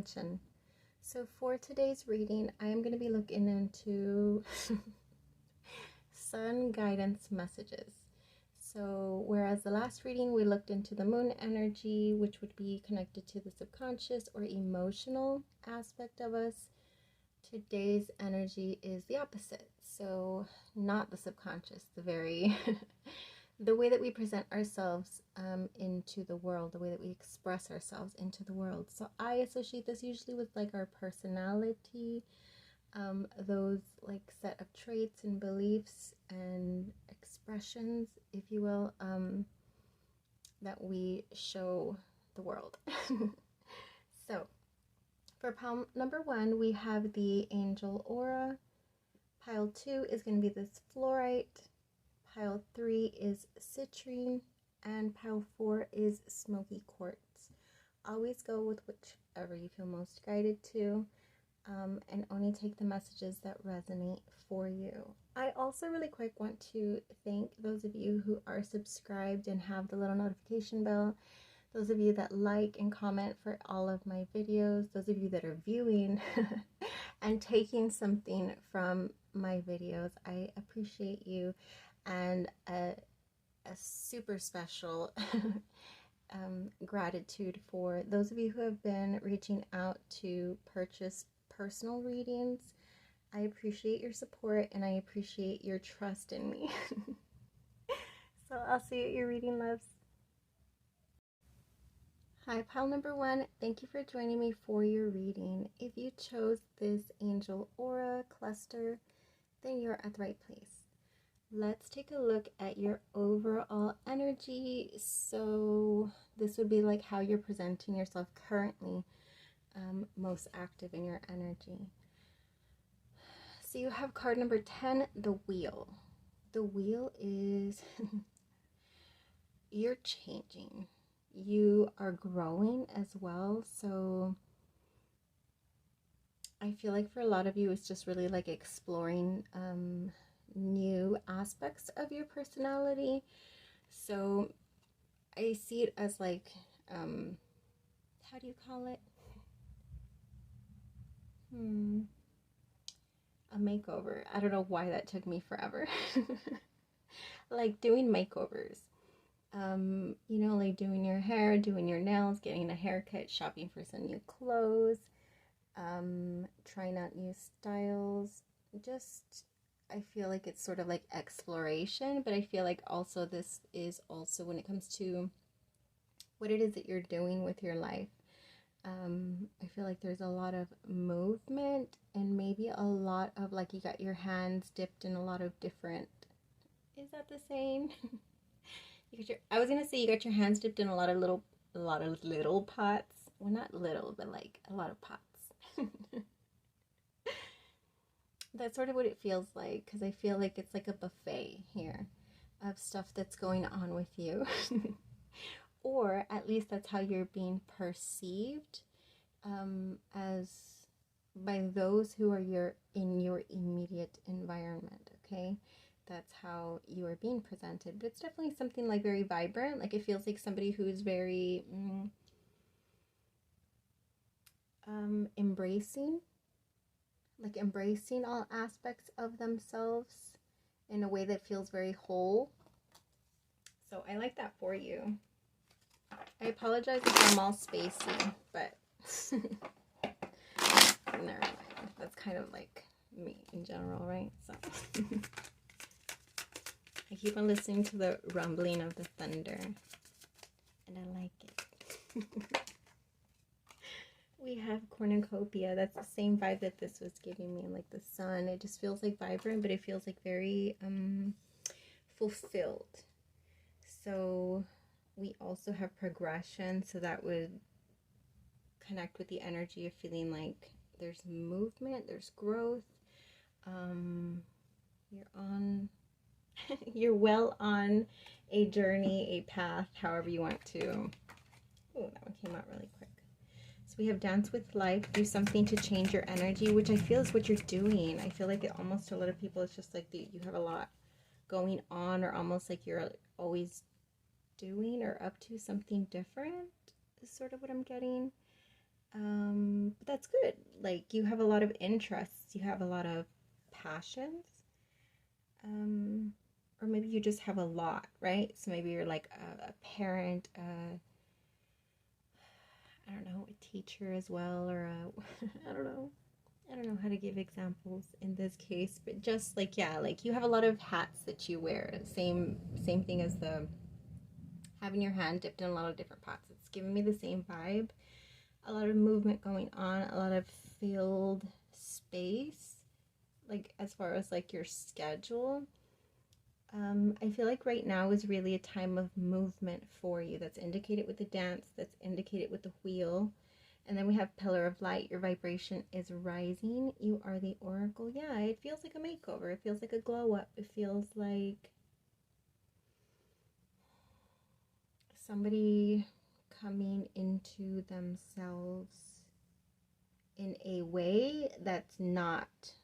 Dimension. So for today's reading, I am going to be looking into sun guidance messages. So whereas the last reading we looked into the moon energy, which would be connected to the subconscious or emotional aspect of us, today's energy is the opposite. So not the subconscious, the very the way that we present ourselves into the world, the way that we express ourselves into the world. So I associate this usually with like our personality, those like set of traits and beliefs and expressions, if you will, that we show the world. So for pile number 1, we have the angel aura. Pile 2 is going to be this fluorite. Pile 3 is citrine, and pile 4 is smoky quartz. Always go with whichever you feel most guided to, and only take the messages that resonate for you. I also really quick want to thank those of you who are subscribed and have the little notification bell, those of you that like and comment for all of my videos, those of you that are viewing and taking something from my videos. I appreciate you. And a super special gratitude for those of you who have been reaching out to purchase personal readings. I appreciate your support and I appreciate your trust in me. So I'll see you at your reading, loves. Hi, pile number 1. Thank you for joining me for your reading. If you chose this angel aura cluster, then you're at the right place. Let's take a look at your overall energy. So this would be like how you're presenting yourself currently, most active in your energy. So you have card number 10, the wheel. The wheel is you're changing. You are growing as well. So I feel like for a lot of you, it's just really like exploring new aspects of your personality. So I see it as like how do you call it, a makeover. I don't know why that took me forever. Like doing makeovers, you know, like doing your hair, doing your nails, getting a haircut, shopping for some new clothes, trying out new styles. Just I feel like it's sort of like exploration, but I feel like also this is also when it comes to what it is that you're doing with your life. I feel like there's a lot of movement and maybe a lot of like you got your hands dipped in a lot of different, is that the same? I was gonna say you got your hands dipped in a lot of little pots. Well, not little, but like a lot of pots. That's sort of what it feels like, because I feel like it's like a buffet here of stuff that's going on with you. Or at least that's how you're being perceived as by those who are in your immediate environment, okay? That's how you are being presented. But it's definitely something like very vibrant. Like it feels like somebody who's very embracing all aspects of themselves in a way that feels very whole. So I like that for you. I apologize if I'm all spacey, but never mind. That's kind of like me in general, right? So I keep on listening to the rumbling of the thunder, and I like it. We have cornucopia. That's the same vibe that this was giving me, like the sun. It just feels like vibrant, but it feels like very fulfilled. So we also have progression, so that would connect with the energy of feeling like there's movement, there's growth. You're well on a journey, a path, however you want to. Oh, that one came out really quick. So we have dance with life, do something to change your energy, which I feel is what you're doing. I feel like it almost to a lot of people, it's just like you have a lot going on, or almost like you're always doing or up to something different is sort of what I'm getting. But that's good. Like, you have a lot of interests, you have a lot of passions, or maybe you just have a lot, right? So maybe you're like a parent, I don't know, a teacher as well, or I don't know how to give examples in this case, but just like, yeah, like you have a lot of hats that you wear. Same thing as the having your hand dipped in a lot of different pots. It's giving me the same vibe. A lot of movement going on, a lot of filled space, like as far as like your schedule. I feel like right now is really a time of movement for you. That's indicated with the dance, that's indicated with the wheel. And then we have pillar of light. Your vibration is rising. You are the oracle. Yeah, it feels like a makeover. It feels like a glow up. It feels like somebody coming into themselves in a way that's not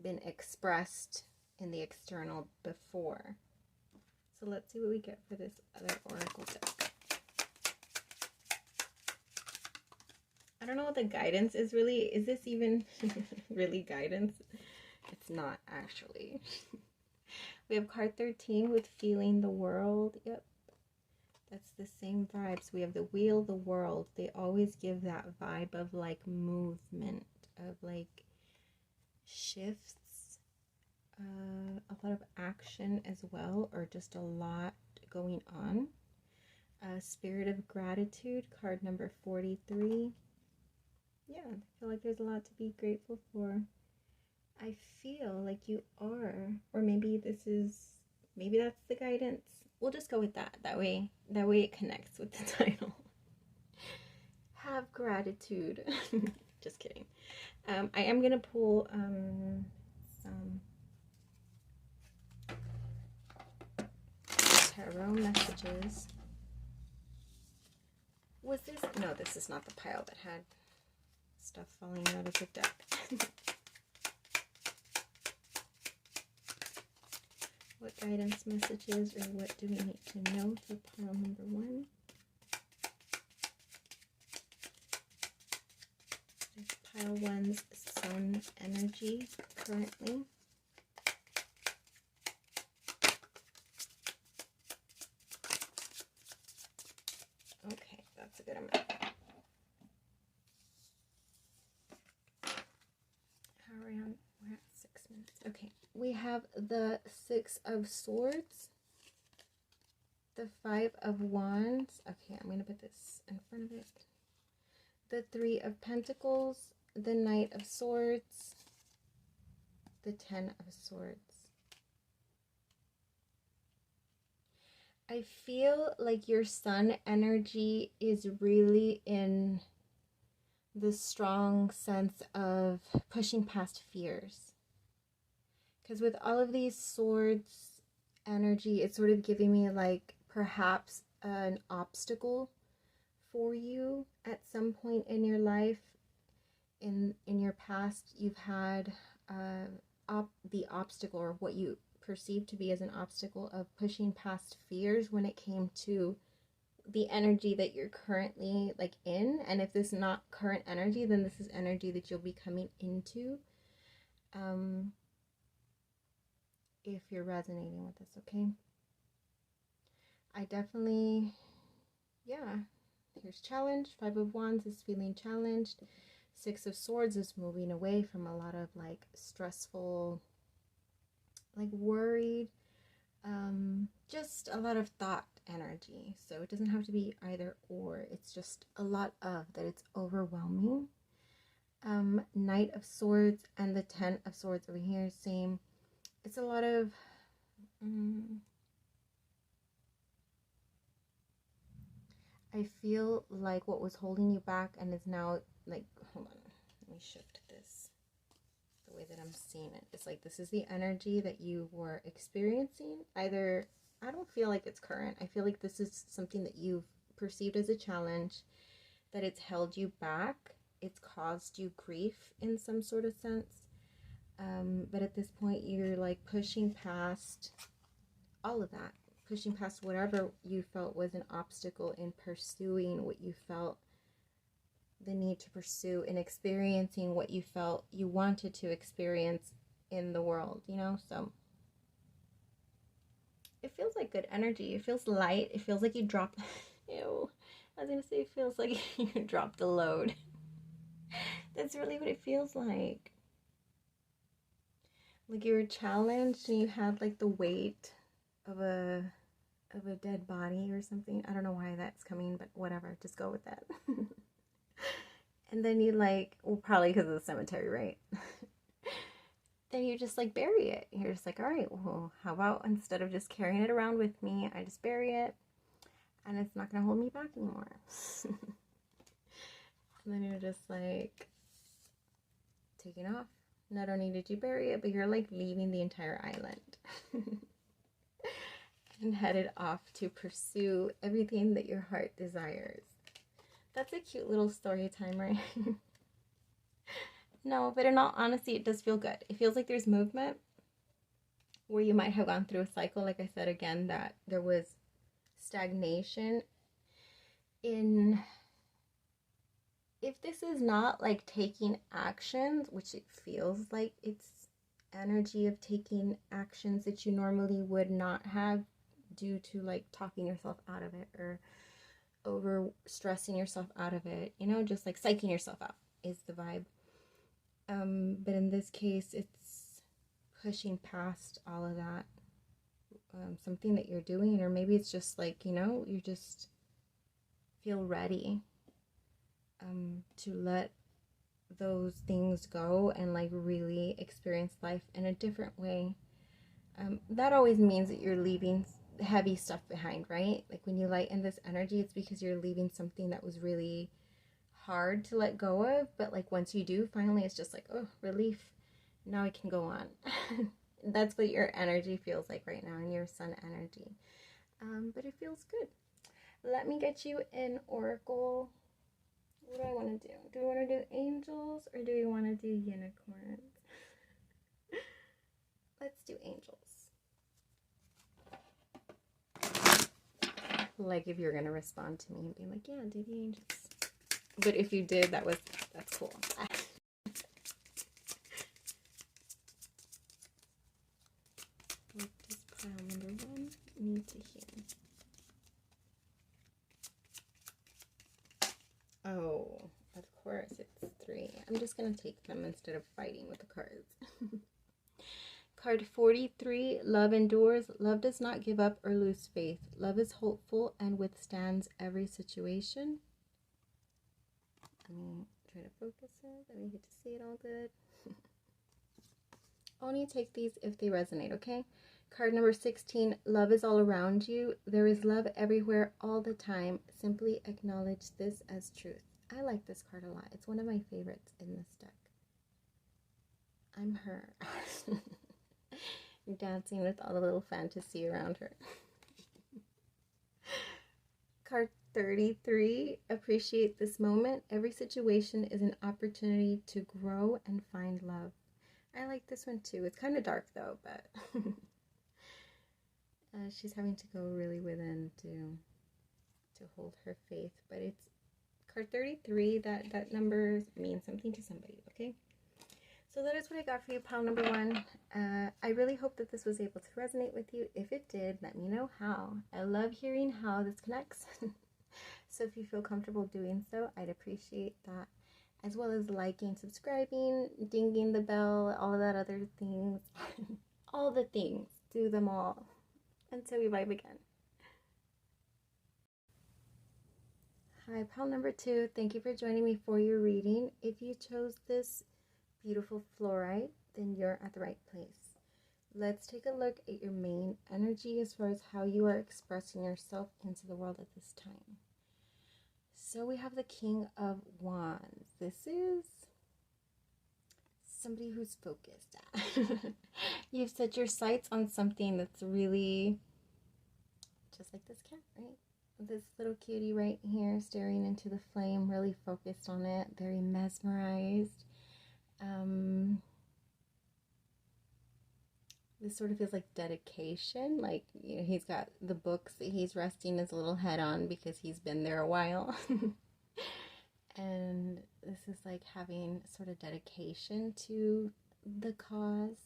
been expressed in the external before. So let's see what we get for this other oracle deck. I don't know what the guidance is really. Is this even really guidance? It's not actually. We have card 13 with feeling the world. Yep. That's the same vibes. We have the wheel, the world. They always give that vibe of like movement, of like shifts, a lot of action as well, or just a lot going on. Spirit of gratitude, card number 43. Yeah, I feel like there's a lot to be grateful for. I feel like you are, or maybe that's the guidance. We'll just go with that. That way it connects with the title. Have gratitude. Just kidding. I am gonna pull some tarot messages. Was this? No, this is not the pile that had stuff falling out of the deck. What guidance messages, or what do we need to know for pile number 1? There's pile 1's sun energy currently. Okay, that's a good amount. We're at 6 minutes. Okay, we have the 6 of Swords, the 5 of Wands. Okay, I'm going to put this in front of it. The 3 of Pentacles, the Knight of Swords, the 10 of Swords. I feel like your sun energy is really in the strong sense of pushing past fears. Because with all of these swords energy, it's sort of giving me like perhaps an obstacle for you at some point in your life. In your past, you've had the obstacle, or what you perceive to be as an obstacle, of pushing past fears when it came to the energy that you're currently like in. And if this is not current energy, then this is energy that you'll be coming into, if you're resonating with this. Okay, I definitely, yeah, here's challenge. 5 of Wands is feeling challenged. 6 of Swords is moving away from a lot of like stressful, like worried, just a lot of thought energy. So it doesn't have to be either or, it's just a lot of that. It's overwhelming. Knight of Swords and the 10 of Swords over here, same. It's a lot of I feel like what was holding you back and is now like, hold on, let me shift this the way that I'm seeing it. It's like this is the energy that you were experiencing. Either, I don't feel like it's current. I feel like this is something that you've perceived as a challenge, that it's held you back. It's caused you grief in some sort of sense. But at this point, you're like pushing past all of that. Pushing past whatever you felt was an obstacle in pursuing what you felt the need to pursue and experiencing what you felt you wanted to experience in the world, you know? So it feels like good energy. It feels light. It feels like you dropped, ew, I was gonna say it feels like you dropped the load. That's really what it feels like. Like you were challenged and you had like the weight of a dead body or something. I don't know why that's coming, but whatever, just go with that. And then you like, well, probably because of the cemetery, right? Then you just like bury it. You're just like, all right, well, how about instead of just carrying it around with me, I just bury it and it's not going to hold me back anymore. And then you're just like taking off. Not only did you bury it, but you're like leaving the entire island and headed off to pursue everything that your heart desires. That's a cute little story time, right? No, but in all honesty, it does feel good. It feels like there's movement where you might have gone through a cycle, like I said again, that there was stagnation in, if this is not like taking actions, which it feels like it's energy of taking actions that you normally would not have due to like talking yourself out of it or over stressing yourself out of it, you know, just like psyching yourself out is the vibe. But in this case, it's pushing past all of that, something that you're doing, or maybe it's just like, you know, you just feel ready to let those things go and like really experience life in a different way. That always means that you're leaving heavy stuff behind, right? Like when you lighten this energy, it's because you're leaving something that was really hard to let go of, but like once you do, finally it's just like, oh, relief, now I can go on. That's what your energy feels like right now, in your sun energy. But it feels good. Let me get you an oracle. What do I want to do? Do we want to do angels or do we want to do unicorns? Let's do angels. Like if you're going to respond to me and be like, yeah, do the angels. But if you did, that's cool. What does pile number 1 need to hear? Oh, of course, it's 3. I'm just going to take them instead of fighting with the cards. Card 43, love endures. Love does not give up or lose faith. Love is hopeful and withstands every situation. Let me try to focus it. Let me get to see it all good. Only take these if they resonate, okay? Card number 16, love is all around you. There is love everywhere all the time. Simply acknowledge this as truth. I like this card a lot. It's one of my favorites in this deck. I'm her. Dancing with all the little fantasy around her. Card 33, appreciate this moment. Every situation is an opportunity to grow and find love. I like this one too. It's kind of dark though, but she's having to go really within to hold her faith. But it's card 33. That number means something to somebody. Okay. So that is what I got for you, pile number 1. I really hope that this was able to resonate with you. If it did, let me know how. I love hearing how this connects. So if you feel comfortable doing so, I'd appreciate that. As well as liking, subscribing, dinging the bell, all of that other things. All the things. Do them all. Until we vibe again. Hi, pile number 2. Thank you for joining me for your reading. If you chose this beautiful fluorite, then you're at the right place. Let's take a look at your main energy as far as how you are expressing yourself into the world at this time. So we have the King of Wands. This is somebody who's focused. You've set your sights on something that's really just like this cat, right? This little cutie right here staring into the flame, really focused on it, very mesmerized. This sort of feels like dedication, like, you know, he's got the books that he's resting his little head on because he's been there a while. And this is like having sort of dedication to the cause.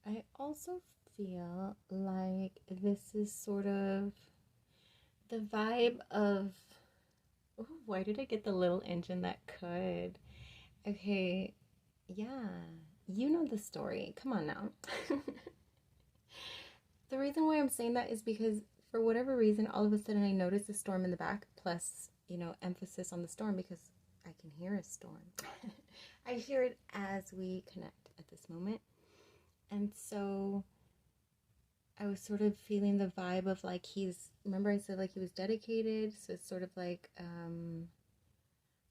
I also feel like this is sort of the vibe of, oh, why did I get the little engine that could? Okay, yeah, you know the story. Come on now. The reason why I'm saying that is because for whatever reason, all of a sudden I noticed a storm in the back, plus, you know, emphasis on the storm because I can hear a storm. I hear it as we connect at this moment. And so I was sort of feeling the vibe of like remember I said like he was dedicated, so it's sort of like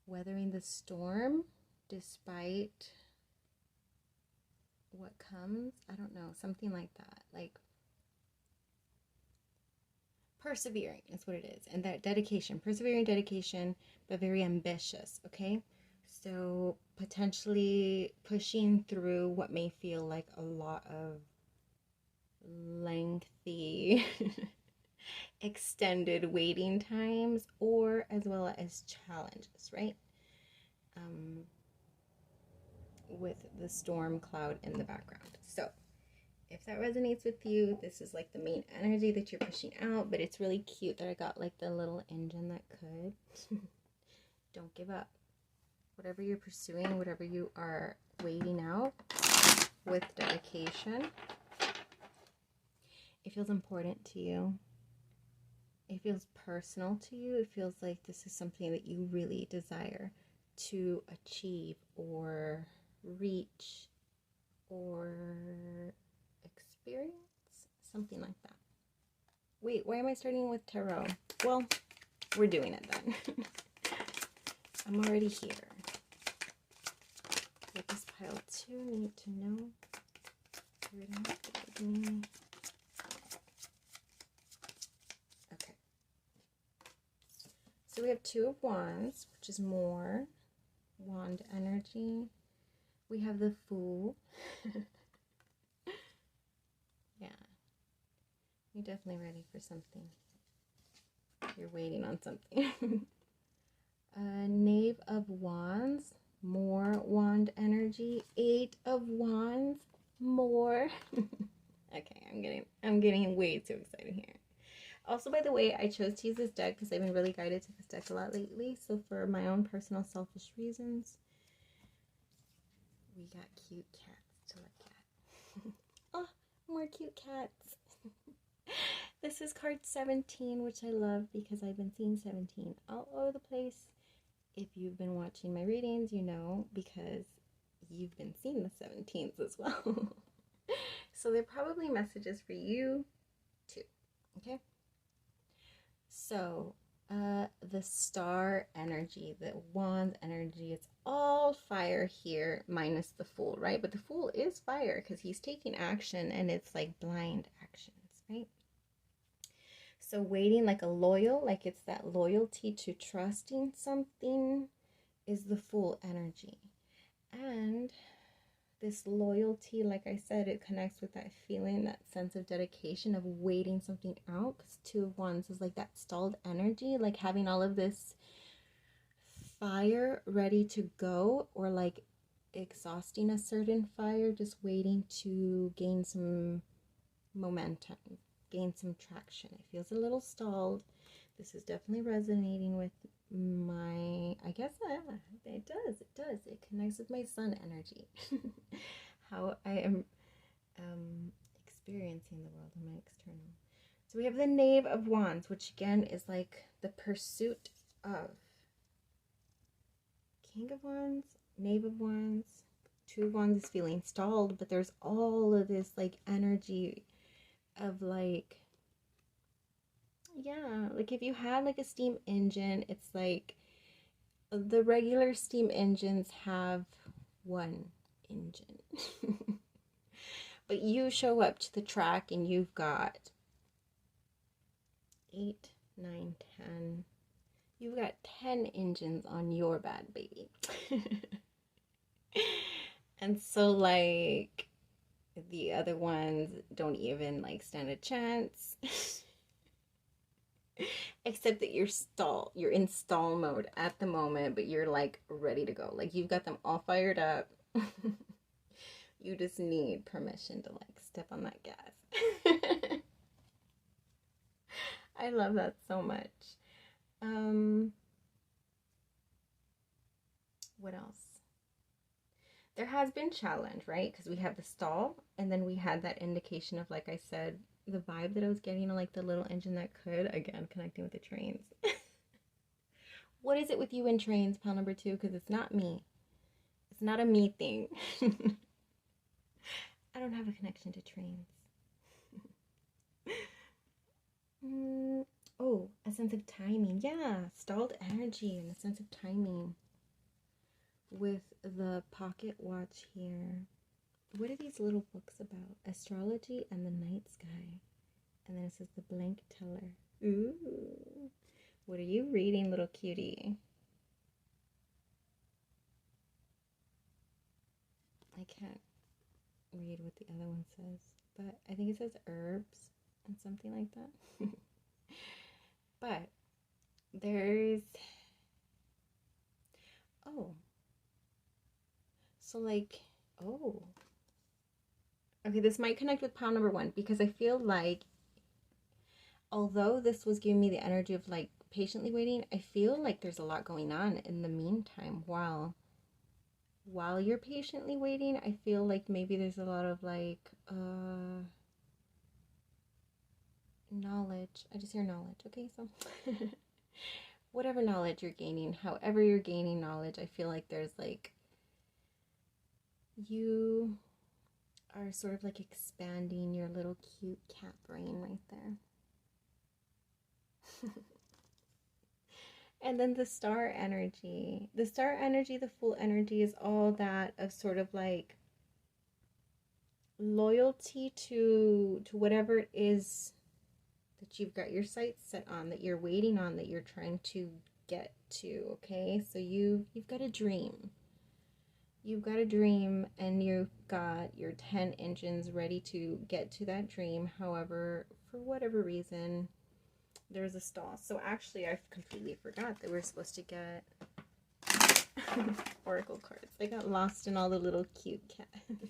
weathering the storm despite what comes. I don't know, something like that. Like persevering is what it is. And that dedication, persevering dedication, but very ambitious, okay? So potentially pushing through what may feel like a lot of lengthy extended waiting times, or as well as challenges, right? With the storm cloud in the background. So if that resonates with you, this is like the main energy that you're pushing out, but it's really cute that I got like the little engine that could. Don't give up. Whatever you're pursuing, whatever you are waiting out with dedication, it feels important to you. It feels personal to you. It feels like this is something that you really desire to achieve or reach or experience, something like that. Wait, why am I starting with tarot? Well, we're doing it then. I'm already here. What does pile 2 need to know? Okay. So we have 2 of Wands, which is more wand energy. We have the Fool. Yeah. You're definitely ready for something. You're waiting on something. Knave of Wands, more wand energy. 8 of Wands, more. Okay, I'm getting way too excited here. Also, by the way, I chose to use this deck because I've been really guided to this deck a lot lately. So for my own personal selfish reasons, we got cute cats to look at. Oh, more cute cats. This is card 17, which I love because I've been seeing 17 all over the place. If you've been watching my readings, you know, because you've been seeing the 17s as well. So they're probably messages for you too, okay? So the star energy, the wand energy, it's all fire here minus the Fool, right? But the Fool is fire because he's taking action, and it's like blind actions, right? So waiting, like a loyal, like it's that loyalty to trusting something, is the Fool energy. And this loyalty, like I said, it connects with that feeling, that sense of dedication of waiting something out. Because 2 of Wands is like that stalled energy, like having all of this fire ready to go, or like exhausting a certain fire, just waiting to gain some momentum, gain some traction. It feels a little stalled. This is definitely resonating with my, I guess it does. It connects with my sun energy. How I am experiencing the world in my external. So we have the Knave of Wands, which again is like the pursuit of. King of Wands, Knave of Wands, 2 of Wands is feeling stalled, but there's all of this like energy of like, yeah, like if you had like a steam engine, it's like the regular steam engines have 1 engine. But you show up to the track and you've got 8, 9, 10. You've got 10 engines on your bad baby. And so like the other ones don't even like stand a chance. Except that you're in stall mode at the moment, but you're like ready to go. Like you've got them all fired up. You just need permission to like step on that gas. I love that so much. What else? There has been challenge, right? Because we have the stall, and then we had that indication of, like I said, the vibe that I was getting, like the little engine that could, again, connecting with the trains. What is it with you and trains, pal number 2? Because it's not me. It's not a me thing. I don't have a connection to trains. Oh, a sense of timing. Yeah, stalled energy and a sense of timing. With the pocket watch here. What are these little books about? Astrology and the night sky. And then it says the blank teller. Ooh. What are you reading, little cutie? I can't read what the other one says, but I think it says herbs and something like that. But there's, oh, so like, oh, okay, this might connect with pile number 1, because I feel like, although this was giving me the energy of like patiently waiting, I feel like there's a lot going on in the meantime while you're patiently waiting. I feel like maybe there's a lot of like knowledge. I just hear knowledge. Okay, so whatever knowledge you're gaining, however you're gaining knowledge, I feel like there's like, you are sort of like expanding your little cute cat brain right there. And then the star energy. The star energy, the full energy, is all that of sort of like loyalty to whatever it is that you've got your sights set on, that you're waiting on, that you're trying to get to, okay? So you've got a dream. You've got a dream, and you've got your 10 engines ready to get to that dream. However, for whatever reason, there's a stall. So actually, I completely forgot that we're supposed to get oracle cards. I got lost in all the little cute cats.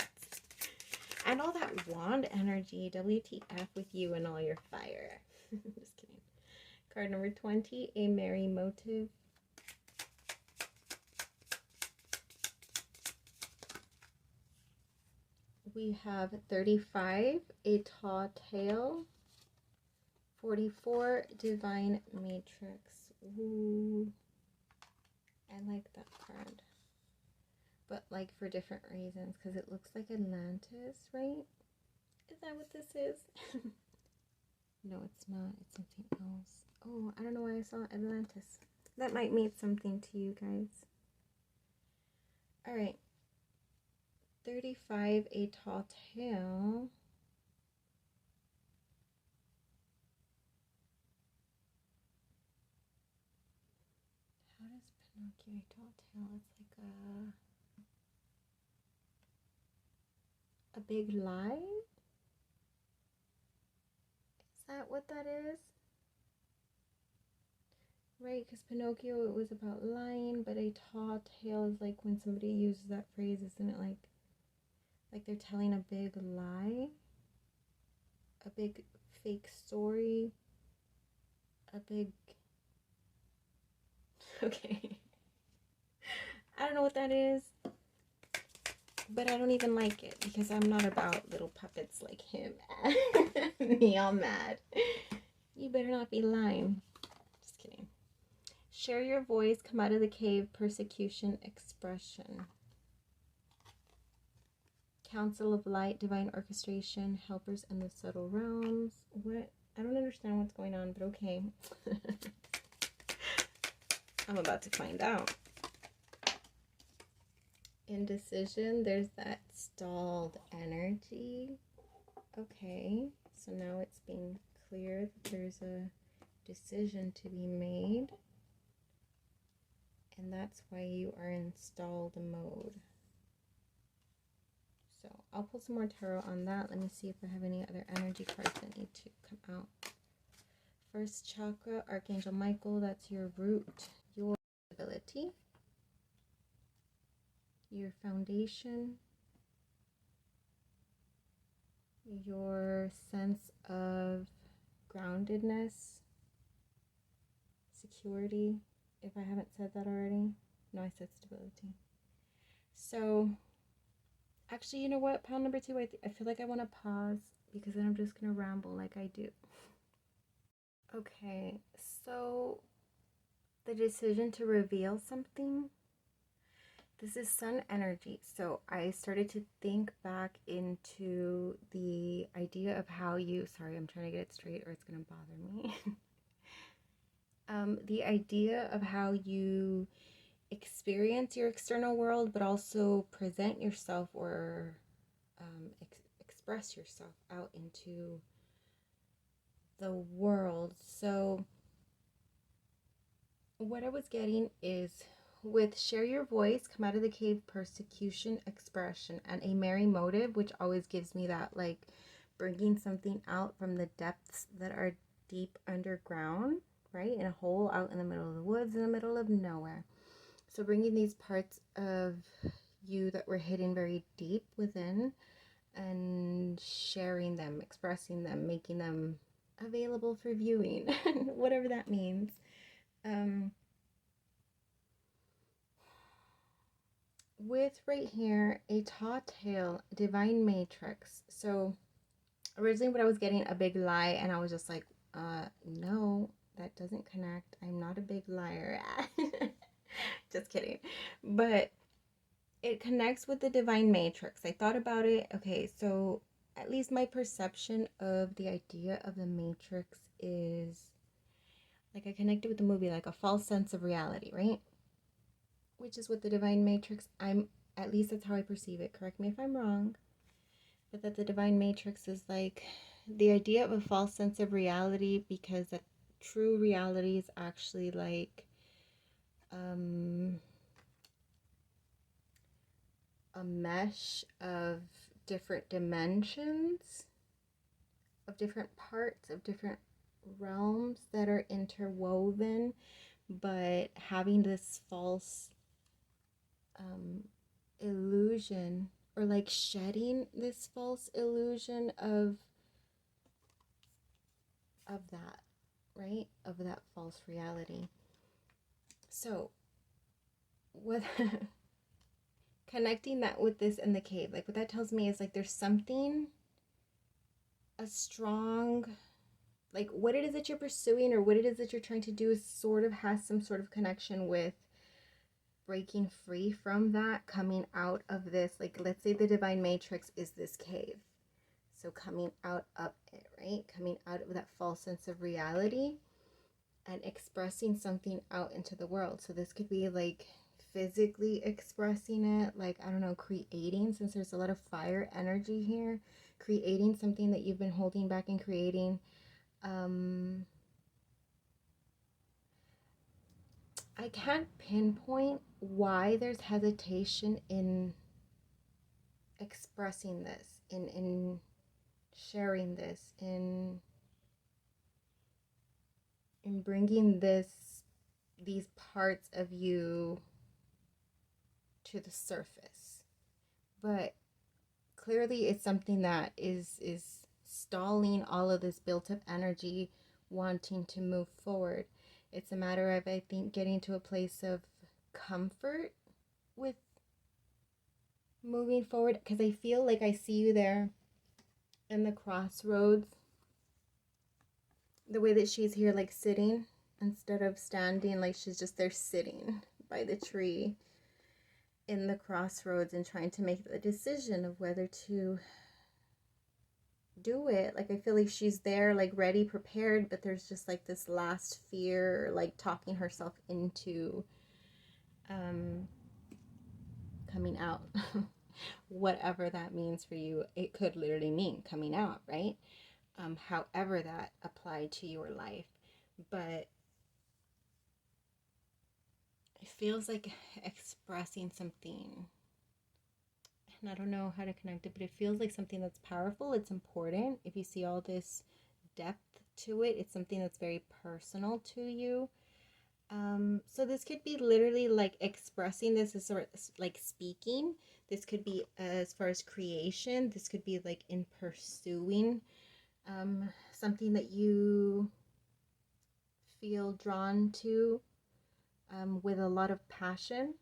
And all that wand energy. WTF with you and all your fire. Just kidding. Card number 20, a merry motive. We have 35, a tall tale. 44, divine matrix. Ooh, I like that card, but like for different reasons, because it looks like Atlantis, right? Is that what this is? No, it's not. It's something else. Oh, I don't know why I saw Atlantis. That might mean something to you guys. All right. 35, a tall tale. How does Pinocchio, a tall tale? It's like a big lie? Is that what that is? Right, because Pinocchio, it was about lying, but a tall tale is like when somebody uses that phrase, isn't it like they're telling a big lie? A big fake story? A big... Okay. I don't know what that is, but I don't even like it, because I'm not about little puppets like him. Me all mad. You better not be lying. Just kidding. Share your voice, come out of the cave, persecution, expression. Council of Light, divine orchestration, helpers in the subtle realms. What? I don't understand what's going on, but okay. I'm about to find out. Indecision, there's that stalled energy. Okay, so now it's being clear that there's a decision to be made. And that's why you are in stalled mode. So I'll pull some more tarot on that. Let me see if I have any other energy cards that need to come out. First chakra, Archangel Michael, that's your root, your stability, your foundation, your sense of groundedness, security, if I haven't said that already. No, I said stability. So, actually, you know what, pile number 2, I feel like I want to pause because then I'm just going to ramble like I do. Okay, so the decision to reveal something. This is sun energy. So I started to think back into the idea of how you, sorry, I'm trying to get it straight or it's going to bother me. The idea of how you experience your external world, but also present yourself or express yourself out into the world. So what I was getting is with share your voice, come out of the cave, persecution, expression, and a merry motive, which always gives me that like bringing something out from the depths that are deep underground, right? In a hole out in the middle of the woods, in the middle of nowhere. So bringing these parts of you that were hidden very deep within and sharing them, expressing them, making them available for viewing, whatever that means. With right here, a tall tale, divine matrix. So originally what I was getting, a big lie, and I was just like, no, that doesn't connect. I'm not a big liar. Just kidding. But it connects with the divine matrix. I thought about it. Okay, so at least my perception of the idea of the matrix is like I connected with the movie, like a false sense of reality, right? Which is what the divine matrix, at least that's how I perceive it. Correct me if I'm wrong. But that the divine matrix is like the idea of a false sense of reality, because that true reality is actually like a mesh of different dimensions, of different parts, of different realms that are interwoven, but having this false illusion, or like shedding this false illusion of that, right? Of that false reality. So what connecting that with this in the cave, like what that tells me is like there's something, a strong, like what it is that you're pursuing or what it is that you're trying to do is sort of has some sort of connection with breaking free from that, coming out of this, like let's say the divine matrix is this cave. So coming out of it, right? Coming out of that false sense of reality and expressing something out into the world. So this could be like physically expressing it, like, I don't know, creating, since there's a lot of fire energy here, creating something that you've been holding back and creating. I can't pinpoint why there's hesitation in expressing this, in sharing this, in bringing these parts of you to the surface. But clearly it's something that is stalling all of this built up energy wanting to move forward. It's a matter of, I think, getting to a place of comfort with moving forward, because I feel like I see you there in the crossroads, the way that she's here, like sitting instead of standing, like she's just there sitting by the tree in the crossroads and trying to make the decision of whether to do it. Like I feel like she's there, like ready, prepared, but there's just like this last fear, like talking herself into coming out. Whatever that means for you, it could literally mean coming out, right? However that applied to your life. But it feels like expressing something, and I don't know how to connect it, but it feels like something that's powerful. It's important. If you see all this depth to it. It's something that's very personal to you. So this could be literally like expressing this as sort of like speaking. This could be as far as creation. This could be like in pursuing something that you feel drawn to with a lot of passion.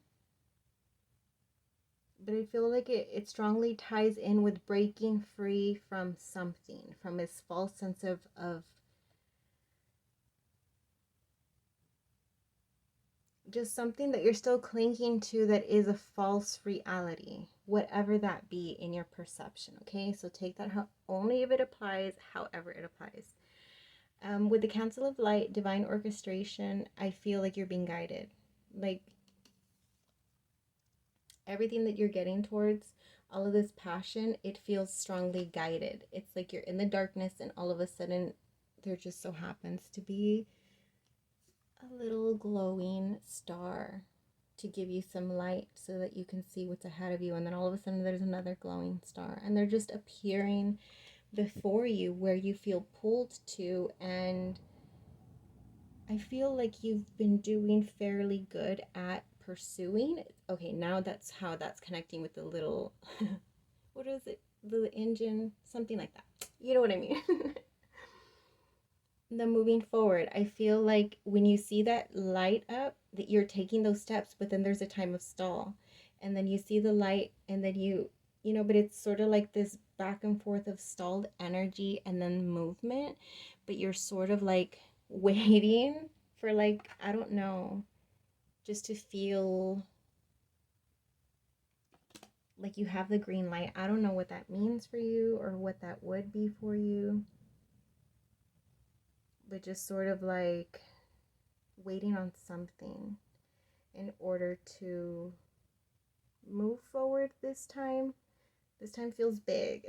But I feel like it strongly ties in with breaking free from something, from this false sense of just something that you're still clinging to that is a false reality, whatever that be in your perception. Okay, so take that only if it applies, however it applies. With the Council of Light, divine orchestration, I feel like you're being guided. Like everything that you're getting towards, all of this passion, it feels strongly guided. It's like you're in the darkness and all of a sudden there just so happens to be a little glowing star to give you some light so that you can see what's ahead of you. And then all of a sudden there's another glowing star, and they're just appearing before you where you feel pulled to. And I feel like you've been doing fairly good at pursuing. Okay, now that's how that's connecting with the little what is it, the engine, something like that, you know what I mean. The moving forward, I feel like when you see that light up, that you're taking those steps, but then there's a time of stall, and then you see the light, and then you know, but it's sort of like this back and forth of stalled energy and then movement, but you're sort of like waiting for, like, I don't know, just to feel like you have the green light. I don't know what that means for you or what that would be for you, but just sort of like waiting on something in order to move forward this time. This time feels big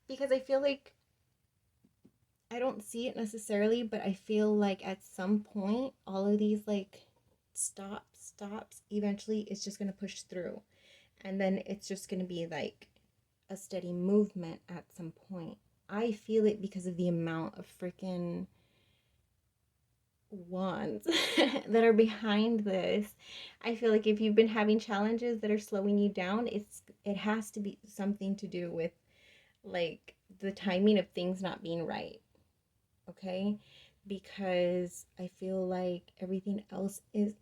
because I feel like, I don't see it necessarily, but I feel like at some point all of these like stops, eventually it's just going to push through, and then it's just going to be like a steady movement at some point. I feel it because of the amount of freaking wands that are behind this. I feel like if you've been having challenges that are slowing you down, it has to be something to do with like the timing of things not being right. Okay? Because I feel like everything else is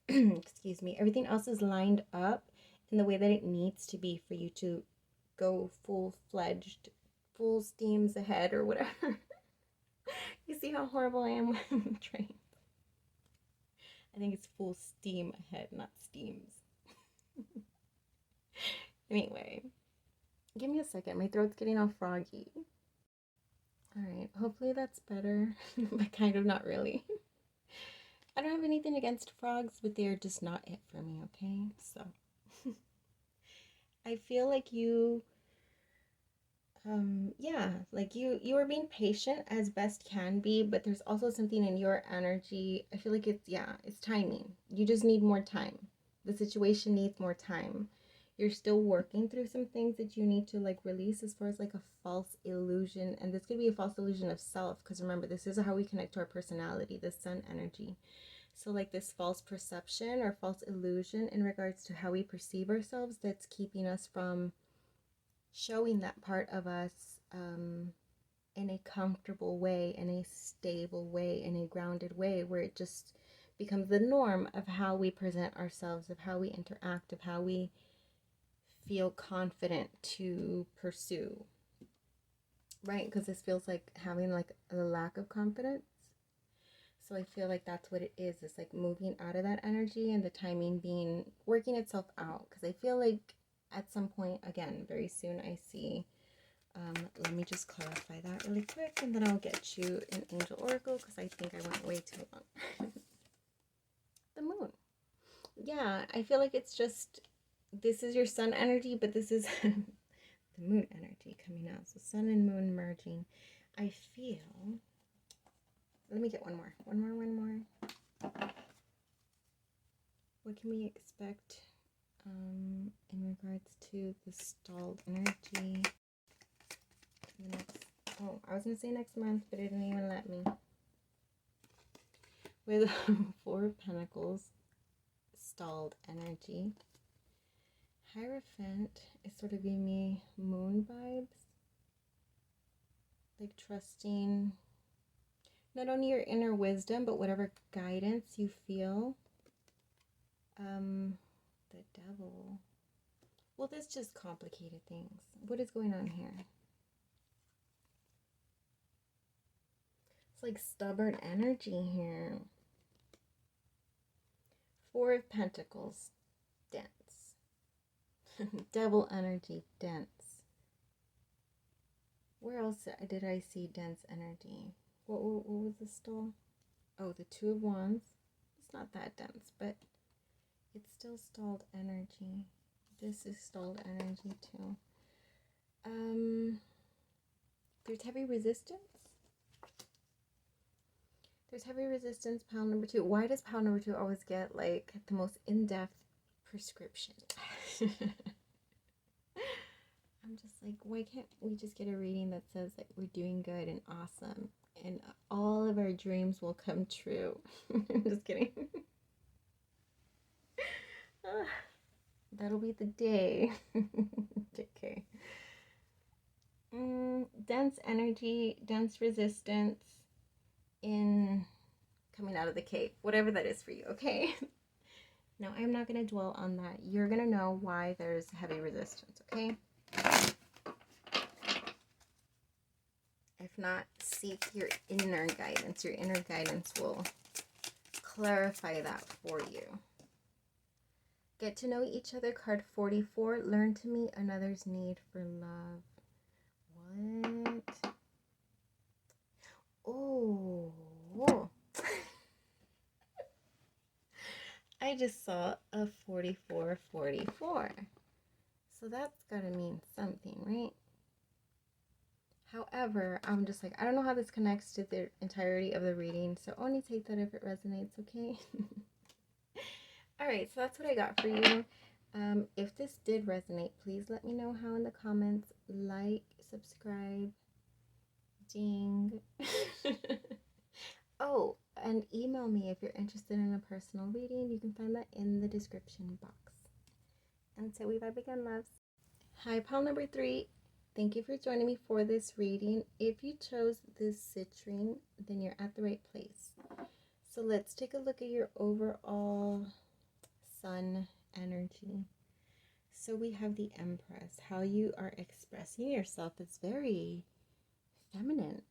excuse me, everything else is lined up in the way that it needs to be for you to go full-fledged, full steams ahead or whatever. You see how horrible I am when I'm trained? I think it's full steam ahead, not steams. Anyway, give me a second. My throat's getting all froggy. Alright, hopefully that's better, but kind of not really. I don't have anything against frogs, but they're just not it for me, okay? So, I feel like you, yeah, like you are being patient as best can be, but there's also something in your energy. I feel like it's timing. You just need more time. The situation needs more time. You're still working through some things that you need to like release as far as like a false illusion. And this could be a false illusion of self, because remember, this is how we connect to our personality, the sun energy. So like this false perception or false illusion in regards to how we perceive ourselves, that's keeping us from showing that part of us in a comfortable way, in a stable way, in a grounded way, where it just becomes the norm of how we present ourselves, of how we interact, of how we feel confident to pursue, right? Because this feels like having like a lack of confidence. So I feel like that's what it is. It's like moving out of that energy and the timing being working itself out. Because I feel like at some point, again, very soon, I see, let me just clarify that really quick, and then I'll get you an angel oracle, because I think I went way too long. The moon. Yeah, I feel like it's just, this is your sun energy, but this is the moon energy coming out. So sun and moon merging. I feel, let me get one more. What can we expect in regards to the stalled energy in the next Oh, I was going to say next month, but it didn't even let me. With Four of Pentacles, stalled energy. Hierophant is sort of giving me moon vibes. Like trusting not only your inner wisdom, but whatever guidance you feel. The Devil. Well, this just complicated things. What is going on here? It's like stubborn energy here. Four of Pentacles, dense. Devil energy, dense. Where else did I see dense energy? What was the stall? Oh, the Two of Wands. It's not that dense, but it's still stalled energy. This is stalled energy too. There's heavy resistance. There's heavy resistance, pile number 2. Why does pile number 2 always get like the most in-depth prescription? I'm just like, why can't we just get a reading that says that we're doing good and awesome and all of our dreams will come true? I'm just kidding. That'll be the day. Okay. Dense energy, dense resistance in coming out of the cave, whatever that is for you, okay? Now, I'm not going to dwell on that. You're going to know why there's heavy resistance, okay? If not, seek your inner guidance. Your inner guidance will clarify that for you. Get to know each other, card 44. Learn to meet another's need for love. What? Oh. I just saw a 4444. So that's got to mean something, right? However, I'm just like, I don't know how this connects to the entirety of the reading, so only take that if it resonates, okay? Alright, so that's what I got for you. If this did resonate, please let me know how in the comments. Like, subscribe, ding. Oh, and email me if you're interested in a personal reading. You can find that in the description box. And so we begin, loves. Hi, pile number 3. Thank you for joining me for this reading. If you chose this citrine, then you're at the right place. So let's take a look at your overall sun energy. So we have the Empress. How you are expressing yourself is very feminine.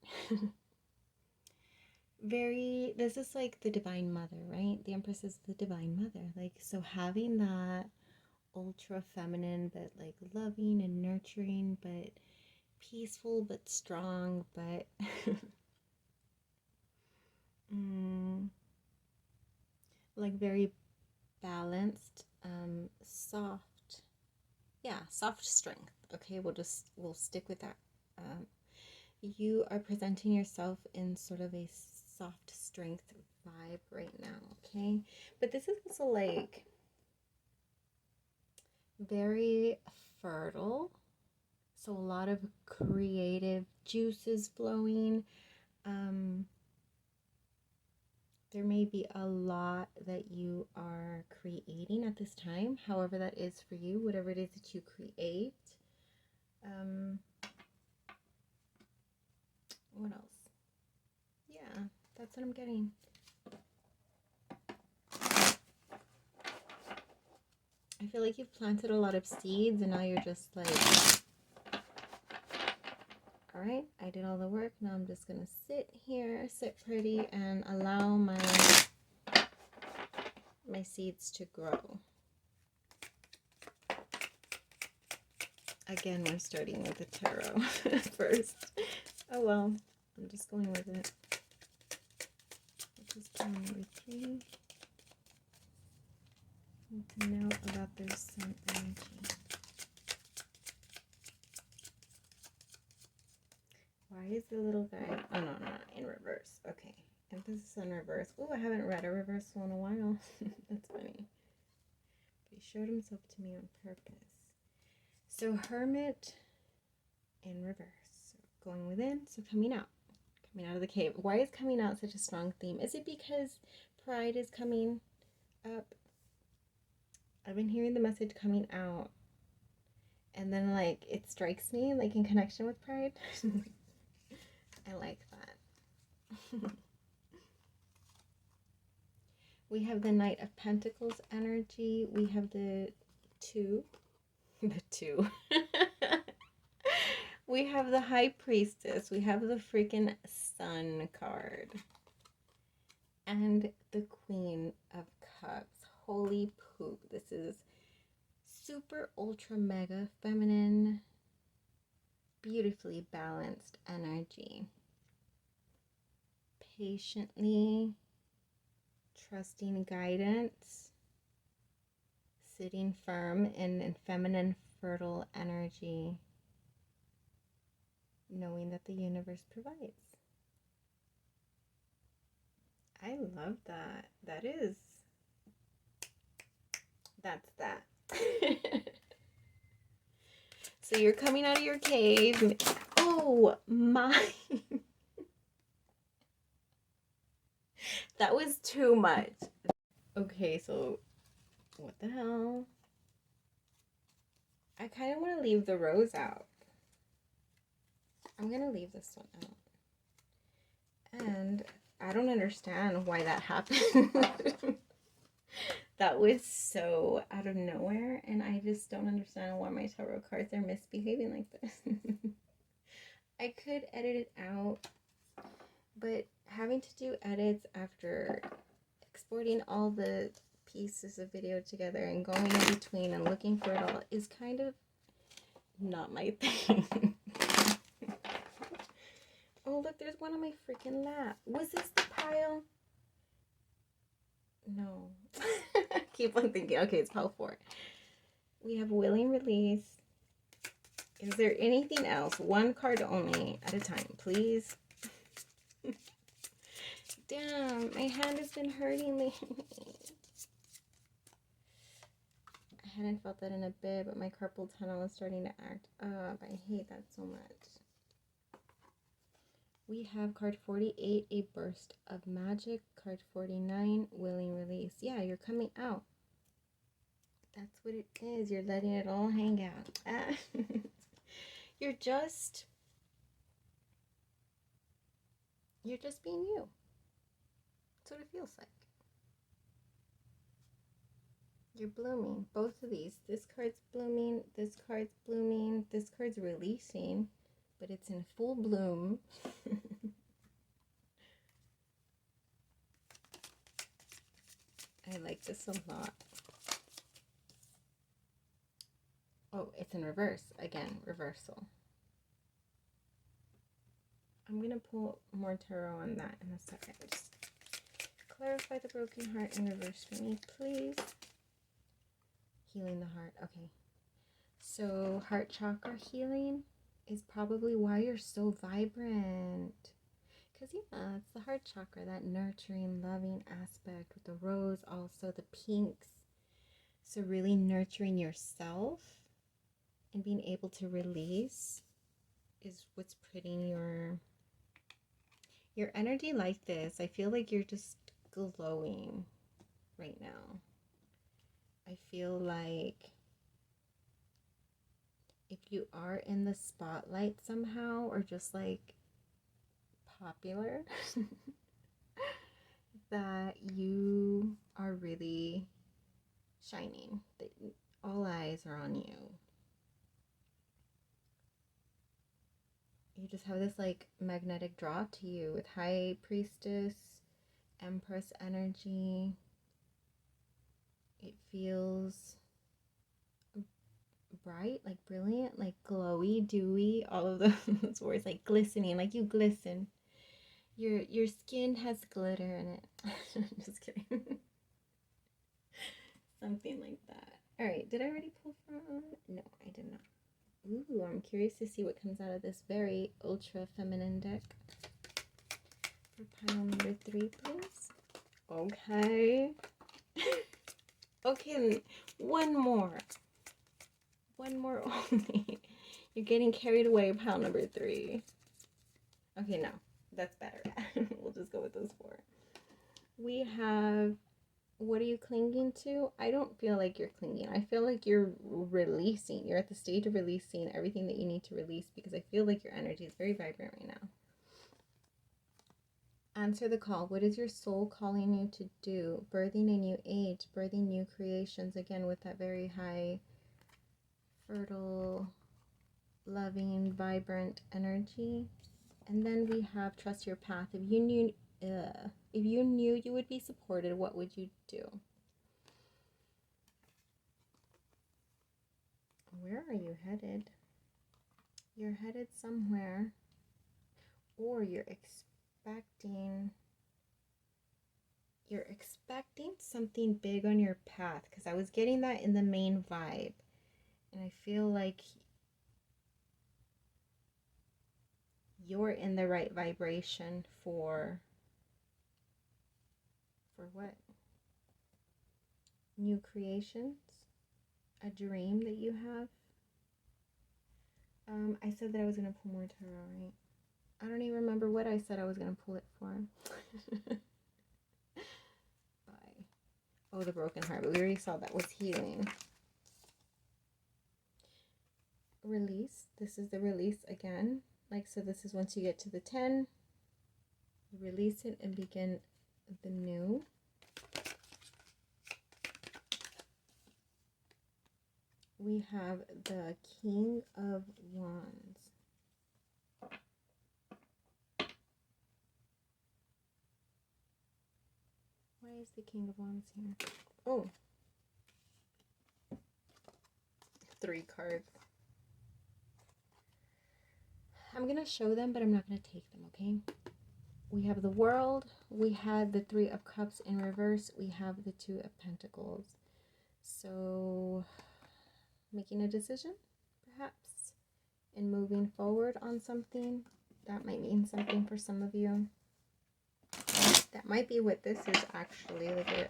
This is like the Divine Mother, right? The Empress is the Divine Mother. Like, so having that ultra feminine, but like loving and nurturing, but peaceful, but strong, but like very balanced, soft. Yeah, soft strength. Okay, we'll stick with that. You are presenting yourself in sort of a soft strength vibe right now, okay? But this is also like very fertile, so a lot of creative juices flowing. There may be a lot that you are creating at this time, however that is for you, whatever it is that you create. What else? Yeah, that's what I'm getting. I feel like you've planted a lot of seeds and now you're just like, all right, I did all the work. Now I'm just going to sit here, sit pretty, and allow my seeds to grow. Again, we're starting with the tarot first. Oh well, I'm just going with it. This is pile number 3. Need to know about their sun energy. Why is the little guy? Oh no, not in reverse. Okay, emphasis on reverse. Oh, I haven't read a reversal in a while. That's funny. But he showed himself to me on purpose. So Hermit in reverse. going within, so coming out. Coming out of the cave. Why is coming out such a strong theme? Is it because pride is coming up? I've been hearing the message coming out, and then like it strikes me like in connection with pride. I like that. We have the Knight of Pentacles energy. We have the two. We have the High Priestess. We have the freaking Sun card. And the Queen of Cups. Holy poop. This is super ultra mega feminine, beautifully balanced energy. Patiently trusting guidance, sitting firm in feminine fertile energy, knowing that the universe provides. I love that. That's that. So you're coming out of your cave. Oh my. That was too much. Okay, so what the hell? I kind of want to leave the rose out. I'm going to leave this one out. And I don't understand why that happened. That was so out of nowhere. And I just don't understand why my tarot cards are misbehaving like this. I could edit it out. But having to do edits after exporting all the pieces of video together and going in between and looking for it all is kind of not my thing. Oh, look, there's one on my freaking lap. Was this the pile? No. Keep on thinking. Okay, it's pile 4. We have Willing Release. Is there anything else? One card only at a time, please. Damn, my hand has been hurting lately. I hadn't felt that in a bit, but my carpal tunnel is starting to act up. I hate that so much. We have card 48, A Burst of Magic. Card 49, Willing Release. Yeah, you're coming out. That's what it is. You're letting it all hang out. You're just being you. That's what it feels like. You're blooming. Both of these. This card's blooming. This card's blooming. This card's releasing. But it's in full bloom. I like this a lot. Oh, it's in reverse. Again, reversal. I'm going to pull more tarot on that in a second. Just clarify the broken heart in reverse for me, please. Healing the heart. Okay. So, heart chakra healing is probably why you're so vibrant. Because, yeah, it's the heart chakra, that nurturing, loving aspect with the rose, also the pinks. So really nurturing yourself and being able to release is what's putting your energy like this. I feel like you're just glowing right now. I feel like if you are in the spotlight somehow, or just like popular, that you are really shining, that all eyes are on you. You just have this like magnetic draw to you with High Priestess, Empress energy. It feels bright, like brilliant, like glowy, dewy, all of those words, like glistening, like you glisten. Your skin has glitter in it. Just kidding. Something like that. Alright, did I already pull from? No, I did not. Ooh, I'm curious to see what comes out of this very ultra feminine deck. For pile number 3, please. Okay. Okay, one more. One more only. You're getting carried away, pile number 3. Okay, no, that's better. We'll just go with those 4. We have, what are you clinging to? I don't feel like you're clinging. I feel like you're releasing. You're at the stage of releasing everything that you need to release, because I feel like your energy is very vibrant right now. Answer the call. What is your soul calling you to do? Birthing a new age, birthing new creations, again with that very high, fertile, loving, vibrant energy. And then we have trust your path. If you knew you would be supported, what would you do? Where are you headed? You're headed somewhere, or you're expecting something big on your path, because I was getting that in the main vibe, and I feel like you're in the right vibration for what? New creations? A dream that you have? I said that I was going to pull more tarot, right? I don't even remember what I said I was going to pull it for. Bye. Oh, the broken heart, but we already saw that was healing. Release. This is the release again. Like, so this is once you get to the 10, you release it and begin the new. We have the King of Wands. Why is the King of Wands here? Oh, 3 cards. I'm going to show them, but I'm not going to take them, okay? We have the World. We had the 3 of Cups in reverse. We have the 2 of Pentacles. So, making a decision, perhaps, and moving forward on something. That might mean something for some of you. That might be what this is actually. Like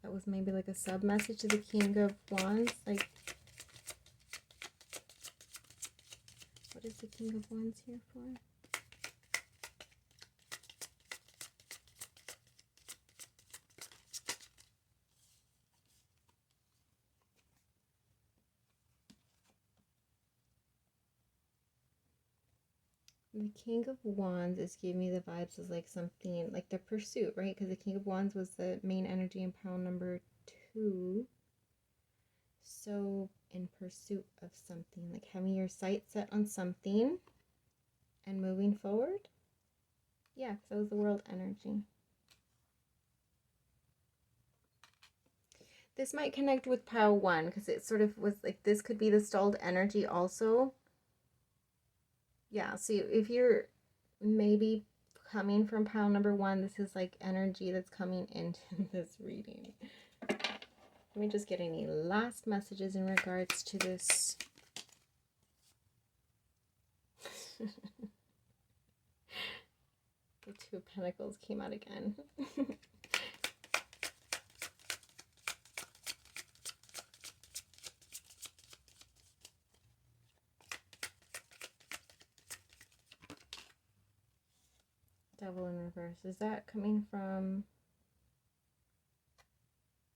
that was maybe like a sub-message to the King of Wands. Like, what is the King of Wands here for? The King of Wands is giving me the vibes as like something like the pursuit, right? Because the King of Wands was the main energy in pile number 2. So in pursuit of something, like having your sights set on something and moving forward. Yeah, because that was the World energy. This might connect with pile 1 because it sort of was like, this could be the stalled energy also. Yeah, so if you're maybe coming from pile number 1, this is like energy that's coming into this reading. Let me just get any last messages in regards to this. The 2 of Pentacles came out again. Devil in reverse. Is that coming from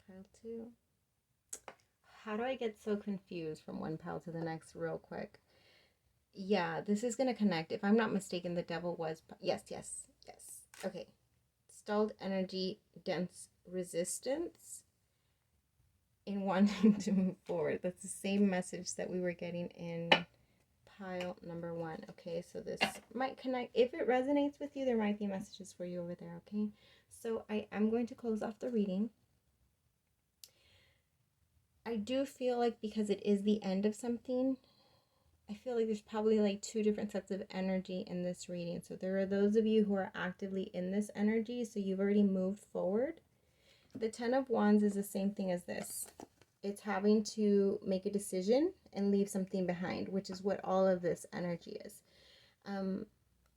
pile 2? How do I get so confused from one pile to the next real quick? Yeah, this is going to connect. If I'm not mistaken, the devil was... Yes. Okay. Stalled energy, dense resistance in wanting to move forward. That's the same message that we were getting in pile number 1. Okay, so this might connect. If it resonates with you, there might be messages for you over there, okay? So I am going to close off the reading. I do feel like because it is the end of something, I feel like there's probably like 2 different sets of energy in this reading. So there are those of you who are actively in this energy, so you've already moved forward. The 10 of Wands is the same thing as this. It's having to make a decision and leave something behind, which is what all of this energy is.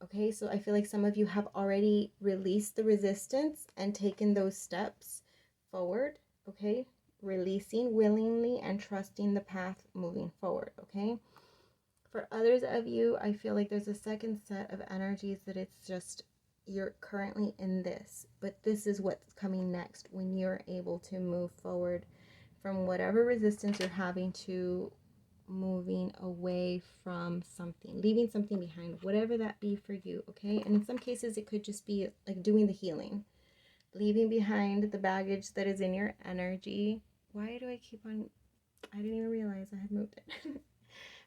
Okay, so I feel like some of you have already released the resistance and taken those steps forward, okay? Releasing willingly and trusting the path moving forward, okay? For others of you, I feel like there's a second set of energies that it's just you're currently in this, but this is what's coming next when you're able to move forward from whatever resistance you're having to moving away from something, leaving something behind, whatever that be for you, okay? And in some cases, it could just be like doing the healing, leaving behind the baggage that is in your energy. Why do I keep on, I didn't even realize I had moved it.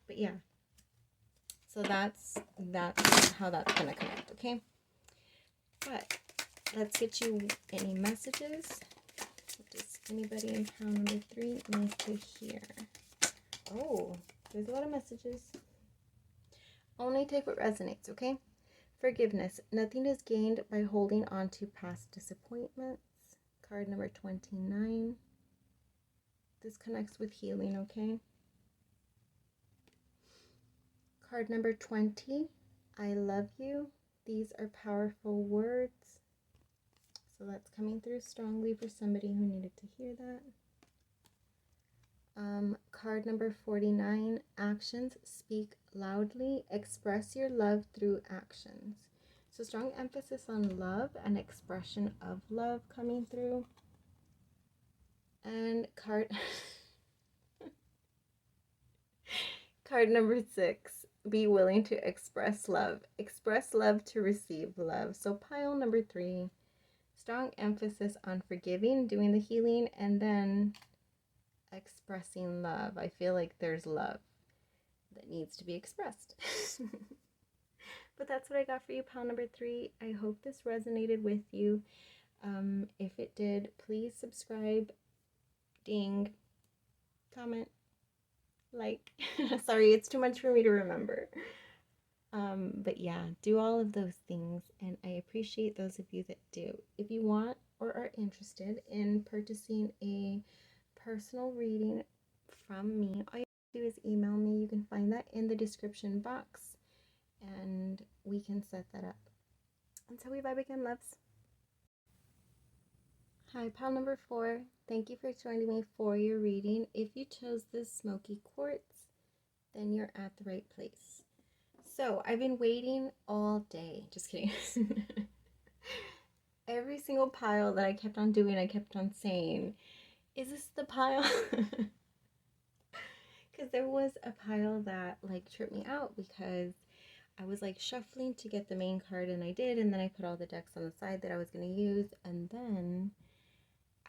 But yeah, so that's how that's gonna connect, okay? But let's get you any messages. What does anybody in pile number 3 need to hear? Oh, there's a lot of messages. Only take what resonates, okay? Forgiveness. Nothing is gained by holding on to past disappointments. Card number 29. This connects with healing, okay? Card number 20. I love you. These are powerful words. So that's coming through strongly for somebody who needed to hear that. Card number 49, actions speak loudly. Express your love through actions. So strong emphasis on love and expression of love coming through. And card number 6, be willing to express love. Express love to receive love. So pile number 3, strong emphasis on forgiving, doing the healing, and then expressing love. I feel like there's love that needs to be expressed. But that's what I got for you, pile number 3. I hope this resonated with you. If it did, please subscribe, ding, comment, like. Sorry, it's too much for me to remember. But yeah, do all of those things, and I appreciate those of you that do. If you want or are interested in purchasing a personal reading from me, all you have to do is email me. You can find that in the description box, and we can set that up. Until we vibe again, loves. Hi, pile number 4. Thank you for joining me for your reading. If you chose this Smoky Quartz, then you're at the right place. So I've been waiting all day. Just kidding. Every single pile that I kept on doing, I kept on saying, is this the pile? Because there was a pile that like tripped me out because I was like shuffling to get the main card, and I did, and then I put all the decks on the side that I was going to use, and then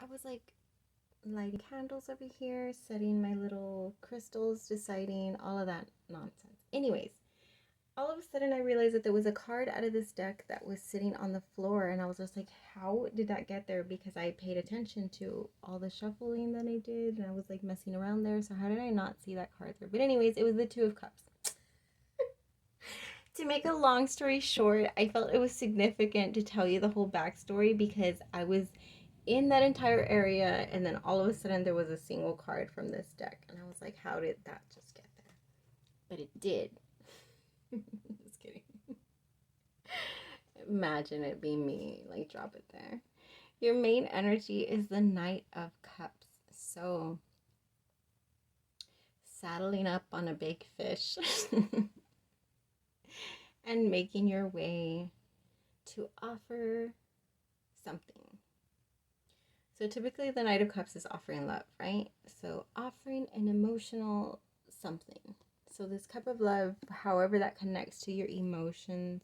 I was like lighting candles over here, setting my little crystals, deciding all of that nonsense. Anyways, all of a sudden I realized that there was a card out of this deck that was sitting on the floor, and I was just like, how did that get there? Because I paid attention to all the shuffling that I did, and I was like messing around there, so how did I not see that card there? But anyways, it was the 2 of Cups. To make a long story short, I felt it was significant to tell you the whole backstory because I was in that entire area, and then all of a sudden there was a single card from this deck, and I was like, how did that just get there? But it did. Just kidding. Imagine it being me, like drop it there. Your main energy is the Knight of Cups. So saddling up on a big fish and making your way to offer something. So typically the Knight of Cups is offering love, right? So offering an emotional something. So this cup of love, however that connects to your emotions,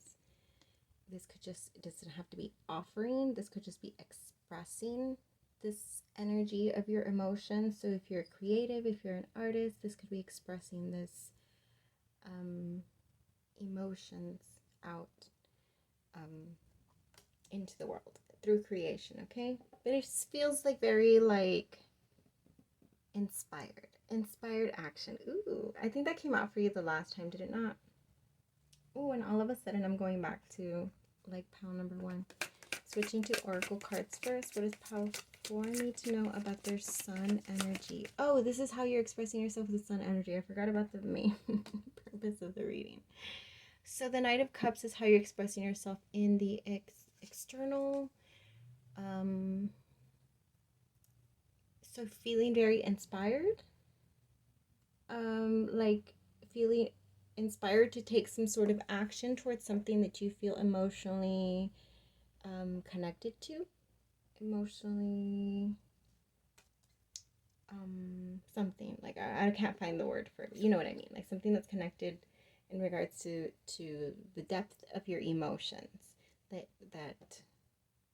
this could just, it doesn't have to be offering. This could just be expressing this energy of your emotions. So if you're creative, if you're an artist, this could be expressing this emotions out into the world through creation, okay? But it feels like very like inspired action. Ooh, I think that came out for you the last time, did it not? Ooh, and all of a sudden I'm going back to like pile number 1. Switching to oracle cards first. What does pile 4 need to know about their sun energy? Oh, this is how you're expressing yourself with the sun energy. I forgot about the main purpose of the reading. So the Knight of Cups is how you're expressing yourself in the external. So feeling very inspired, like feeling inspired to take some sort of action towards something that you feel emotionally connected to. Emotionally something, like I can't find the word for it, you know what I mean, like something that's connected in regards to the depth of your emotions that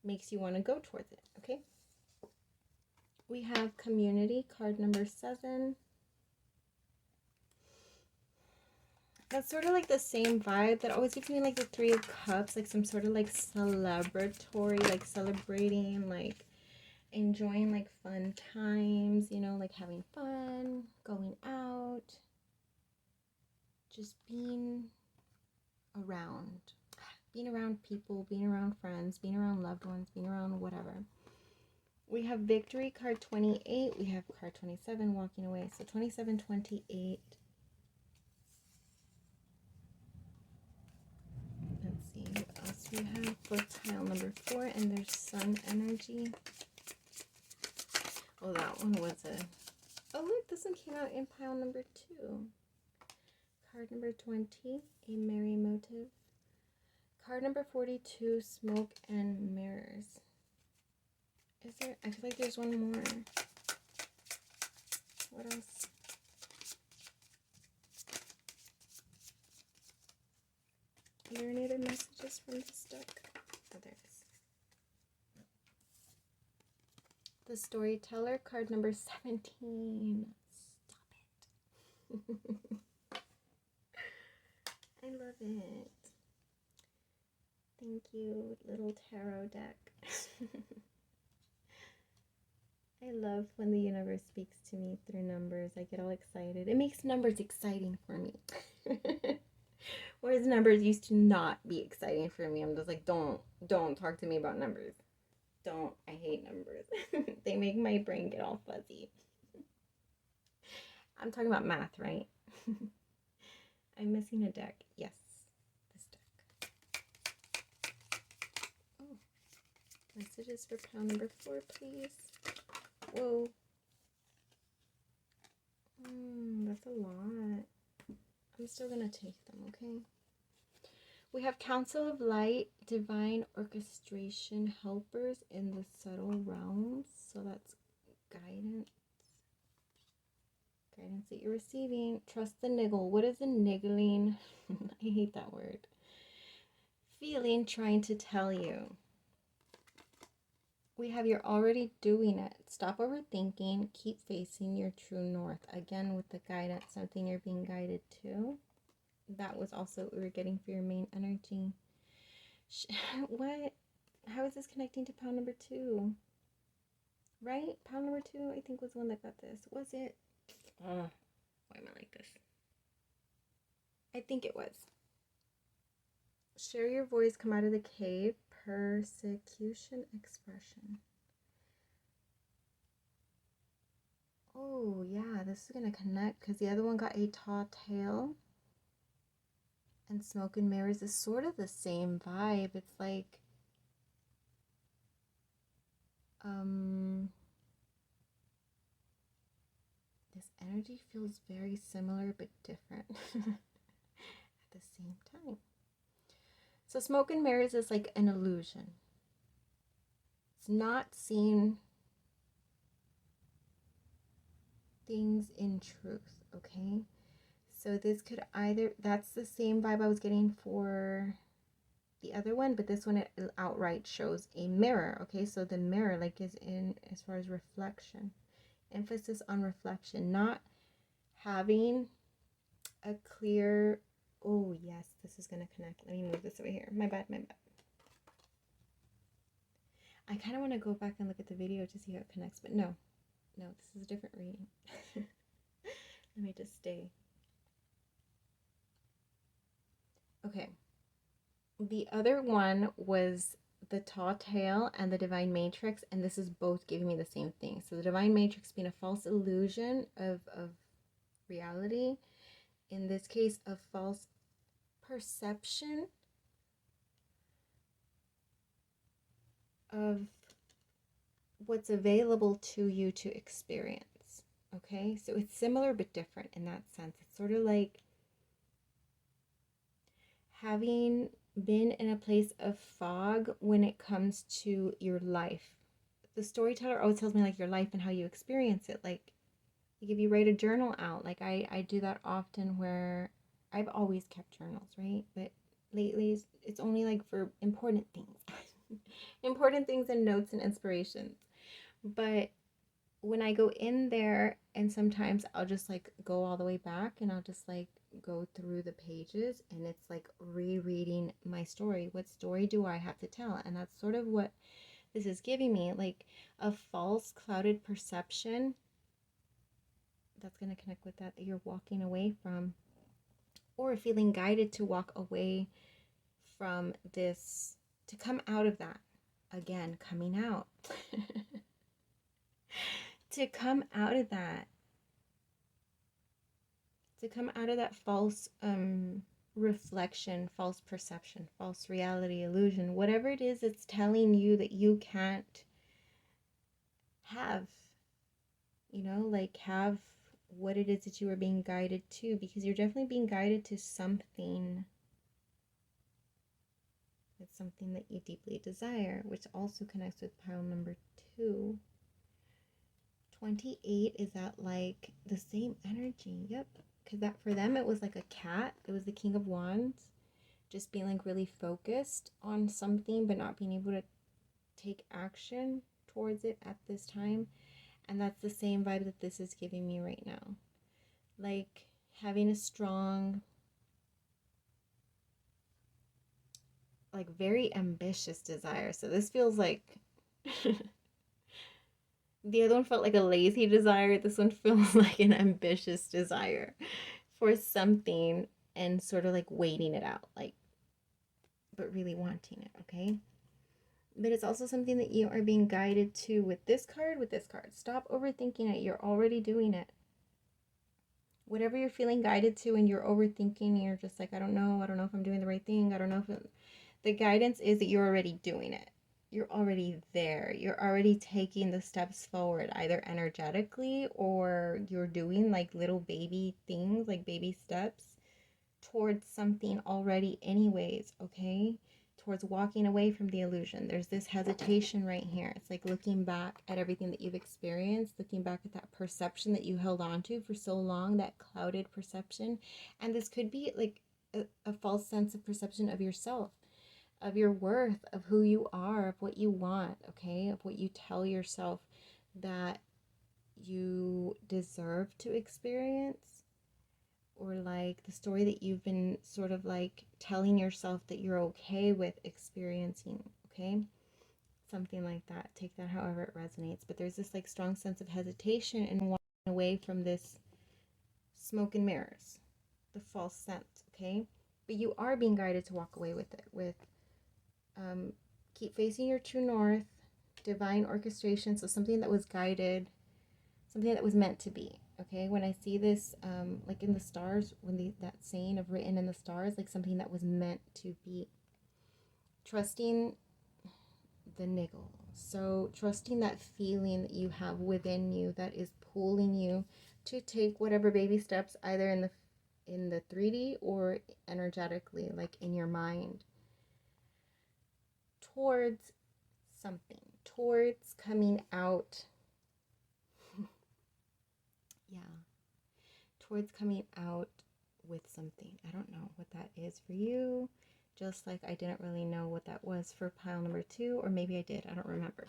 makes you want to go towards it. Okay, we have community, card number 7. That's sort of like the same vibe that always gives me like the 3 of Cups, like some sort of like celebratory, like celebrating, like enjoying like fun times, you know, like having fun, going out, just being around people, being around friends, being around loved ones, being around whatever. We have victory, card 28. We have card 27, walking away. So 27, 28. Let's see what else we have for pile number 4, and there's sun energy. Oh, that one was a... Oh, look, this one came out in pile number 2. Card number 20, a merry motive. Card number 42, smoke and mirrors. Is there... I feel like there's one more. What else? Are there any other messages from this deck? Oh, there it is. The Storyteller, card number 17. Stop it. I love it. Thank you, little tarot deck. I love when the universe speaks to me through numbers. I get all excited. It makes numbers exciting for me. Whereas numbers used to not be exciting for me. I'm just like, don't talk to me about numbers. Don't. I hate numbers. They make my brain get all fuzzy. I'm talking about math, right? I'm missing a deck. Yes, this deck. Oh, messages for pile number 4, please. Whoa. That's a lot. I'm still going to take them, okay? We have Council of Light, Divine Orchestration, Helpers in the Subtle Realms. So that's guidance. Guidance that you're receiving. Trust the niggle. What is a niggling? I hate that word. Feeling trying to tell you. We have you're already doing it. Stop overthinking. Keep facing your true north. Again, with the guidance, something you're being guided to. That was also what we were getting for your main energy. What? How is this connecting to pile number 2? Right? Pile number 2, I think, was the one that got this. Was it? Why am I like this? I think it was. Share your voice, come out of the cave. Persecution expression. Oh, yeah, this is going to connect because the other one got a tall tail. And smoke and mirrors is sort of the same vibe. It's like, this energy feels very similar but different at the same time. So smoke and mirrors is like an illusion. It's not seeing things in truth, okay? So this could either, that's the same vibe I was getting for the other one, but this one it outright shows a mirror, okay? So the mirror like is in as far as reflection. Emphasis on reflection, not having a clear, oh yes, this is going to connect. Let me move this over here. My bad. I kind of want to go back and look at the video to see how it connects, but no, this is a different reading. Let me just stay. Okay, the other one was the tall tale and the divine matrix, and this is both giving me the same thing. So the divine matrix being a false illusion of reality, in this case a false perception of what's available to you to experience. Okay, so it's similar but different in that sense. It's sort of like having been in a place of fog when it comes to your life. The storyteller always tells me like your life and how you experience it. Like if you write a journal out, like I do that often, where I've always kept journals, right? But lately it's only like for important things. Important things and notes and inspirations. But when I go in there, and sometimes I'll just like go all the way back and I'll just like go through the pages, and it's like rereading my story. What story do I have to tell? And that's sort of what this is giving me, like a false clouded perception that's going to connect with that you're walking away from, or feeling guided to walk away from this, to come out of that. Again, coming out. To come out of that. To come out of that false reflection, false perception, false reality, illusion, whatever it is that's telling you that you can't have, you know, like have what it is that you are being guided to, because you're definitely being guided to something. It's something that you deeply desire, which also connects with pile number 2. 28 is that like the same energy. Yep. Because that for them, it was like a cat. It was the King of Wands. Just being like really focused on something, but not being able to take action towards it at this time. And that's the same vibe that this is giving me right now. Like having a strong, like very ambitious desire. So this feels like the other one felt like a lazy desire. This one feels like an ambitious desire for something, and sort of like waiting it out, like, but really wanting it, okay? But it's also something that you are being guided to with this card, Stop overthinking it. You're already doing it. Whatever you're feeling guided to and you're overthinking, you're just like, I don't know if I'm doing the right thing. I don't know if the guidance is that you're already doing it. You're already there. You're already taking the steps forward, either energetically, or you're doing like little baby things, like baby steps towards something already anyways, okay? Towards walking away from the illusion. There's this hesitation right here. It's like looking back at everything that you've experienced, looking back at that perception that you held on to for so long, that clouded perception. And this could be like a false sense of perception of yourself, of your worth, of who you are, of what you want, okay? Of what you tell yourself that you deserve to experience, or like the story that you've been sort of like telling yourself that you're okay with experiencing, okay? Something like that. Take that however it resonates. But there's this like strong sense of hesitation and walking away from this smoke and mirrors, the false sense, okay? But you are being guided to walk away with it, with keep facing your true north, divine orchestration, so something that was guided, something that was meant to be, okay? When I see this, like in the stars, when that saying of written in the stars, like something that was meant to be. Trusting the niggle. So trusting that feeling that you have within you that is pulling you to take whatever baby steps, either in the 3D or energetically, like in your mind, towards something, towards coming out. Yeah, towards coming out with something. I don't know what that is for you, just like I didn't really know what that was for pile number 2, or maybe I did, I don't remember.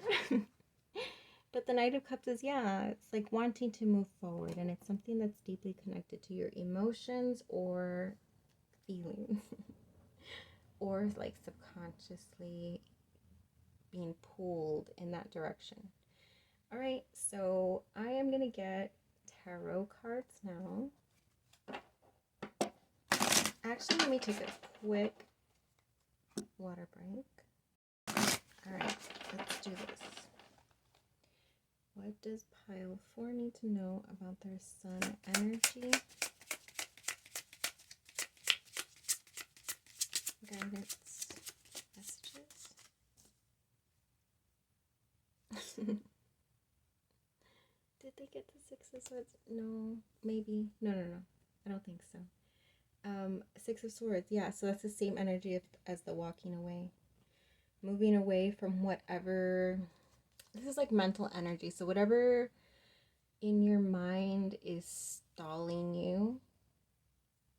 But the Knight of Cups is, yeah, it's like wanting to move forward, and it's something that's deeply connected to your emotions or feelings, or like subconsciously being pulled in that direction. All right, so I am going to get tarot cards now. Actually, let me take a quick water break. All right, let's do this. What does pile 4 need to know about their sun energy? Guidance messages. Did they get the 6 of Swords? No, maybe. No. I don't think so. Six of Swords. Yeah, so that's the same energy as the walking away. Moving away from whatever. This is like mental energy. So whatever in your mind is stalling you.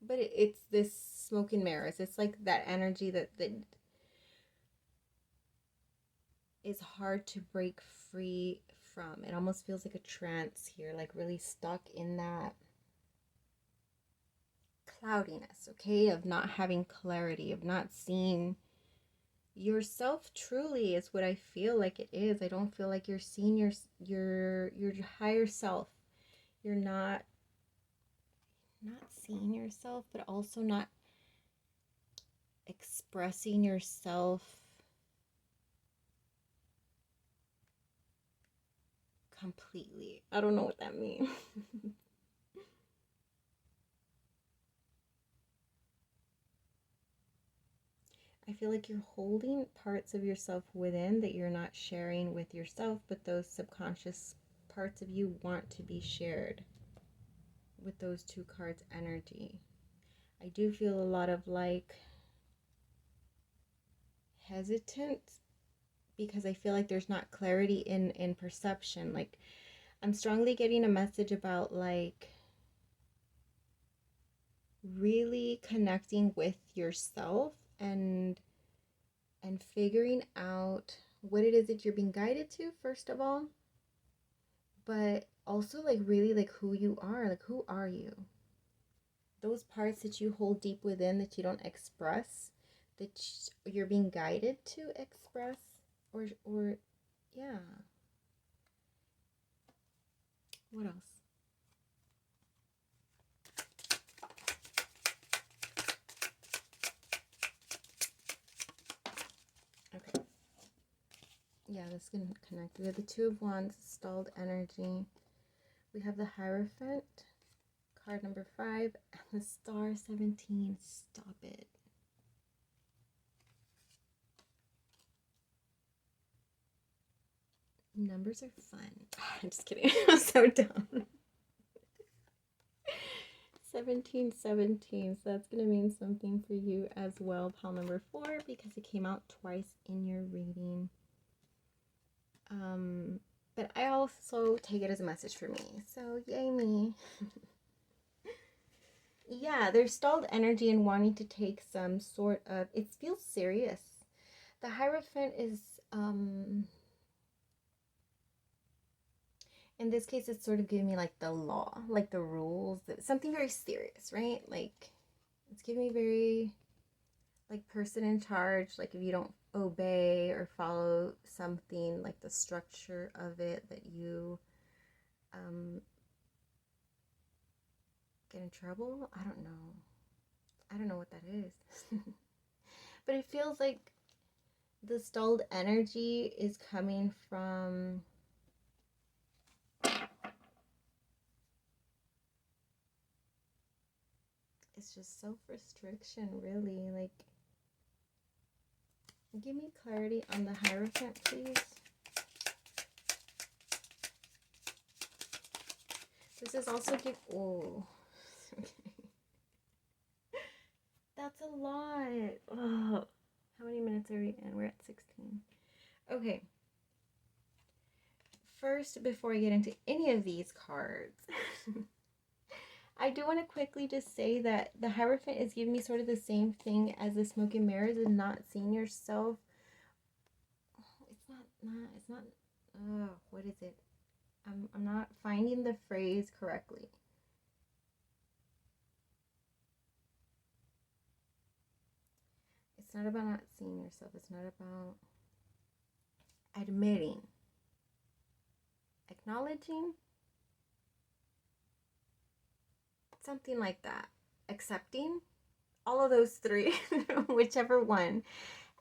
But it's this smoke and mirrors. It's like that energy that is hard to break free from. It almost feels like a trance here, like really stuck in that cloudiness, okay, of not having clarity, of not seeing yourself truly, is what I feel like it is. I don't feel like you're seeing your higher self. You're not seeing yourself, but also not expressing yourself completely. I don't know what that means. I feel like you're holding parts of yourself within that you're not sharing with yourself, but those subconscious parts of you want to be shared with those two cards energy. I do feel a lot of like hesitant because I feel like there's not clarity in perception. Like I'm strongly getting a message about like really connecting with yourself and figuring out what it is that you're being guided to, first of all, but also like really like who you are. Like, who are you? Those parts that you hold deep within that you don't express, that you're being guided to express, or yeah. What else? Okay. Yeah, this is going to connect. We have the Two of Wands, stalled energy. We have the Hierophant, card number 5, and the Star 17. Stop it. Numbers are fun. I'm just kidding. I'm so dumb. 1717. So that's going to mean something for you as well, pile number 4, because it came out twice in your reading. But I also take it as a message for me. So yay me. Yeah, there's stalled energy and wanting to take some sort of, it feels serious. The Hierophant is, in this case, it's sort of giving me like the law, like the rules, something very serious, right? Like, it's giving me very, like, person in charge. Like, if you don't obey or follow something, like the structure of it, that you get in trouble. I don't know what that is. But it feels like the stalled energy is coming from it's just self-restriction, really. Like, give me clarity on the Hierophant, please. This is also oh. That's a lot. Oh. How many minutes are we in? We're at 16. Okay. First, before I get into any of these cards, I do want to quickly just say that the Hierophant is giving me sort of the same thing as the Smoke and Mirrors, and not seeing yourself. It's not, what is it? I'm not finding the phrase correctly. It's not about not seeing yourself. It's not about admitting, acknowledging, something like that. Accepting, all of those three, whichever one.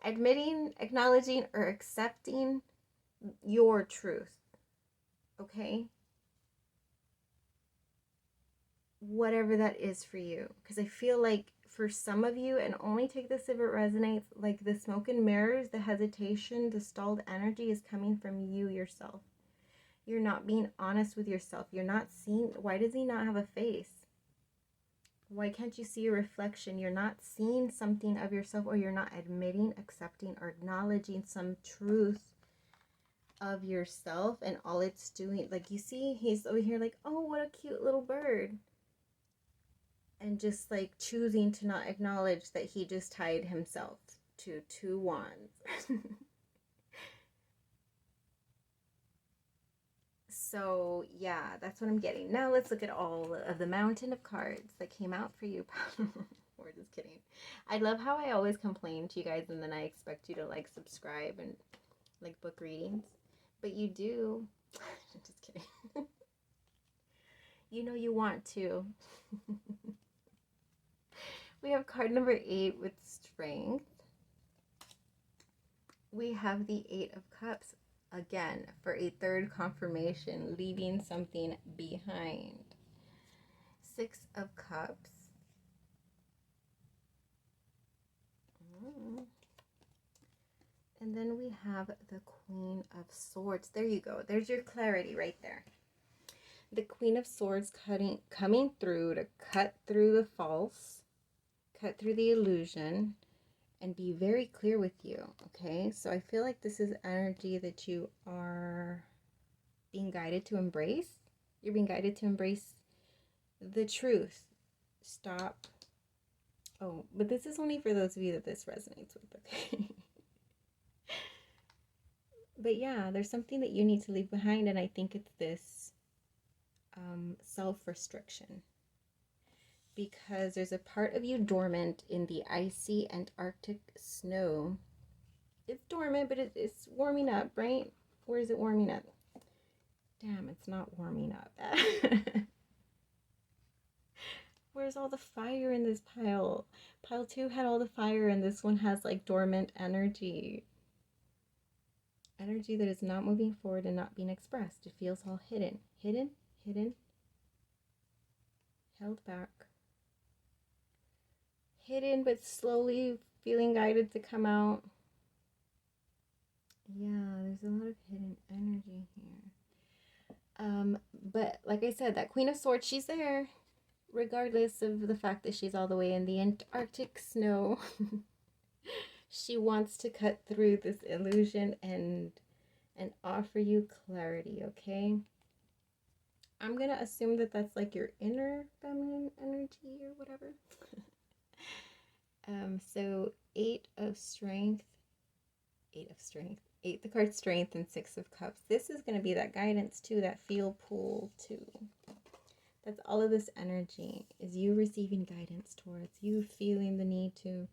Admitting, acknowledging, or accepting your truth. Okay? Whatever that is for you. Because I feel like for some of you, and only take this if it resonates, like the Smoke and Mirrors, the hesitation, the stalled energy is coming from you yourself. You're not being honest with yourself. You're not seeing. Why does he not have a face? Why can't you see your reflection? You're not seeing something of yourself, or you're not admitting, accepting, or acknowledging some truth of yourself, and all it's doing, like, you see, he's over here like, oh, what a cute little bird, and just like choosing to not acknowledge that he just tied himself to 2 wands. So yeah, that's what I'm getting. Now let's look at all of the mountain of cards that came out for you. We're just kidding. I love how I always complain to you guys, and then I expect you to like subscribe and like book readings, but you do. Just kidding. You know you want to. We have card number 8 with strength. We have the 8 of Cups. Again, for a 3rd confirmation, leaving something behind. 6 of Cups. And then we have the Queen of Swords. There you go. There's your clarity right there. The Queen of Swords coming through to cut through the false, cut through the illusion, and be very clear with you, okay? So I feel like this is energy that you are being guided to embrace. You're being guided to embrace the truth. Stop. Oh, but this is only for those of you that this resonates with, okay? But yeah, there's something that you need to leave behind, and I think it's this self-restriction. Because there's a part of you dormant in the icy and Arctic snow. It's dormant, but it's warming up, right? Where is it warming up? Damn, it's not warming up. Where's all the fire in this pile? Pile 2 had all the fire, and this one has like dormant energy. Energy that is not moving forward and not being expressed. It feels all hidden. Hidden, held back. Hidden, but slowly feeling guided to come out. Yeah, there's a lot of hidden energy here. But like I said, that Queen of Swords, she's there, regardless of the fact that she's all the way in the Antarctic snow. She wants to cut through this illusion and offer you clarity, okay? I'm gonna assume that that's like your inner feminine energy or whatever. So 8 of strength, 8 the card strength, and 6 of cups. This is going to be that guidance too, that feel pull too. That's all of this energy, is you receiving guidance towards, you feeling the need to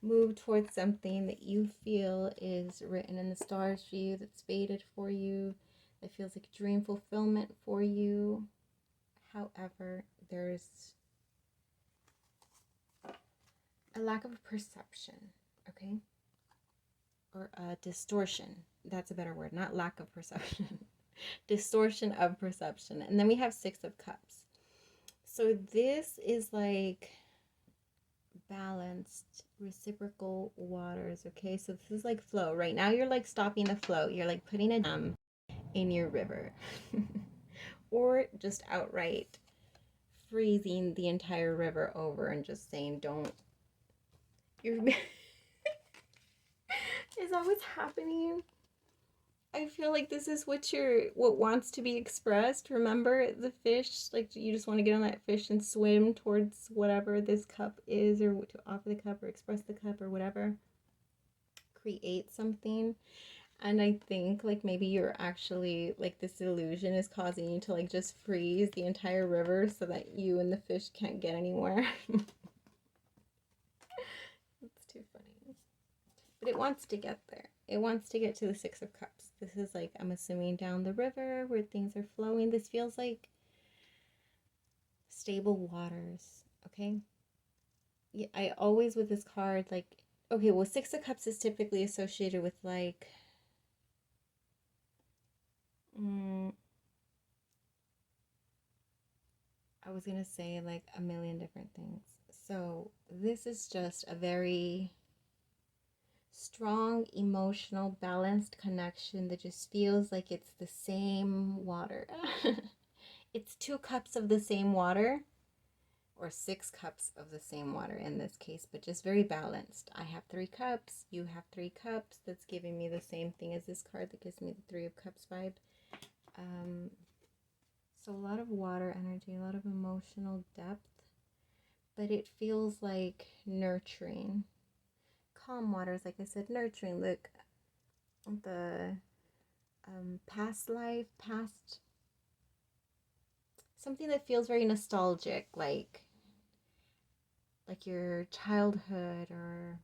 move towards something that you feel is written in the stars for you, that's fated for you, that feels like dream fulfillment for you. However, there's a lack of perception, okay? Or a distortion. That's a better word, not lack of perception. Distortion of perception. And then we have 6 of cups. So this is like balanced, reciprocal waters, okay? So this is like flow. Right now you're like stopping the flow. You're like putting a dam in your river. Or just outright freezing the entire river over and just saying, don't. You're is that what's happening? I feel like this is what wants to be expressed. Remember the fish, like you just want to get on that fish and swim towards whatever this cup is, or to offer the cup or express the cup or whatever. Create something. And I think like maybe you're actually like this illusion is causing you to like just freeze the entire river so that you and the fish can't get anywhere. It's too funny. But it wants to get there. It wants to get to the 6 of cups. This is like, I'm assuming down the river where things are flowing. This feels like stable waters, okay? Yeah, I always with this card, like, okay, well, 6 of cups is typically associated with like, I was going to say like a million different things. So this is just a very strong, emotional, balanced connection that just feels like it's the same water. It's 2 cups of the same water, or 6 cups of the same water in this case, but just very balanced. I have 3 cups, you have 3 cups. That's giving me the same thing as this card that gives me the 3 of Cups vibe. So a lot of water energy, a lot of emotional depth, but it feels like nurturing. Calm waters, like I said, nurturing. Look, the past life, past, something that feels very nostalgic, like your childhood or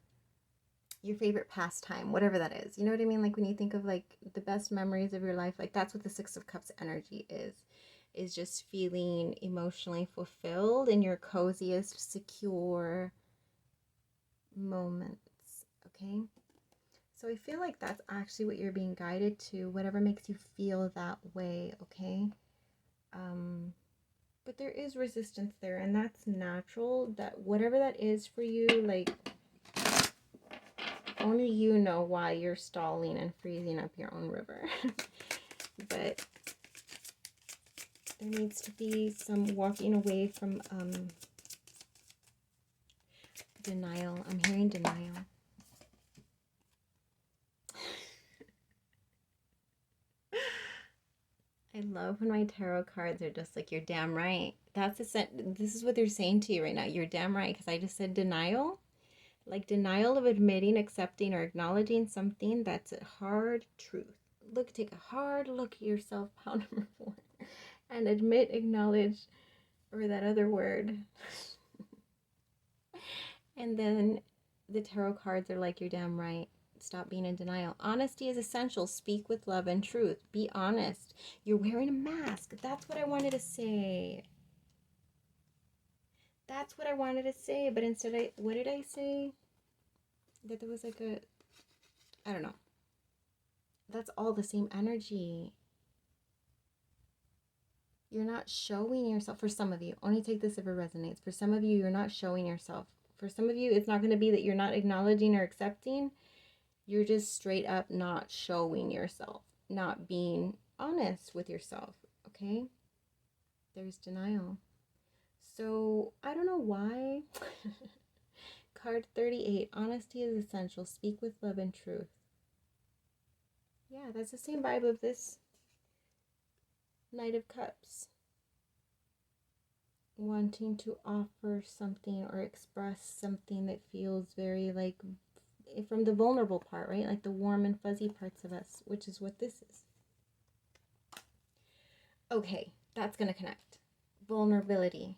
your favorite pastime, whatever that is. You know what I mean? Like when you think of like the best memories of your life, like that's what the 6 of Cups energy is just feeling emotionally fulfilled in your coziest, secure moments, okay? So I feel like that's actually what you're being guided to, whatever makes you feel that way, okay? But there is resistance there, and that's natural. That whatever that is for you, like, only you know why you're stalling and freezing up your own river. But there needs to be some walking away from denial. I'm hearing denial. I love when my tarot cards are just like, you're damn right. This is what they're saying to you right now. You're damn right, because I just said denial. Like denial of admitting, accepting, or acknowledging something that's a hard truth. Look, take a hard look at yourself, pile number 4. And admit, acknowledge, or that other word. And then the tarot cards are like, you're damn right. Stop being in denial. Honesty is essential. Speak with love and truth. Be honest. You're wearing a mask. That's what I wanted to say. That's what I wanted to say. But instead, what did I say? That there was like I don't know. That's all the same energy. You're not showing yourself. For some of you, only take this if it resonates. For some of you, you're not showing yourself. For some of you, it's not going to be that you're not acknowledging or accepting. You're just straight up not showing yourself, not being honest with yourself, okay? There's denial. So, I don't know why. Card 38, honesty is essential. Speak with love and truth. Yeah, that's the same vibe of this Knight of Cups. Wanting to offer something or express something that feels very like, from the vulnerable part, right? Like the warm and fuzzy parts of us, which is what this is. Okay, that's going to connect. Vulnerability.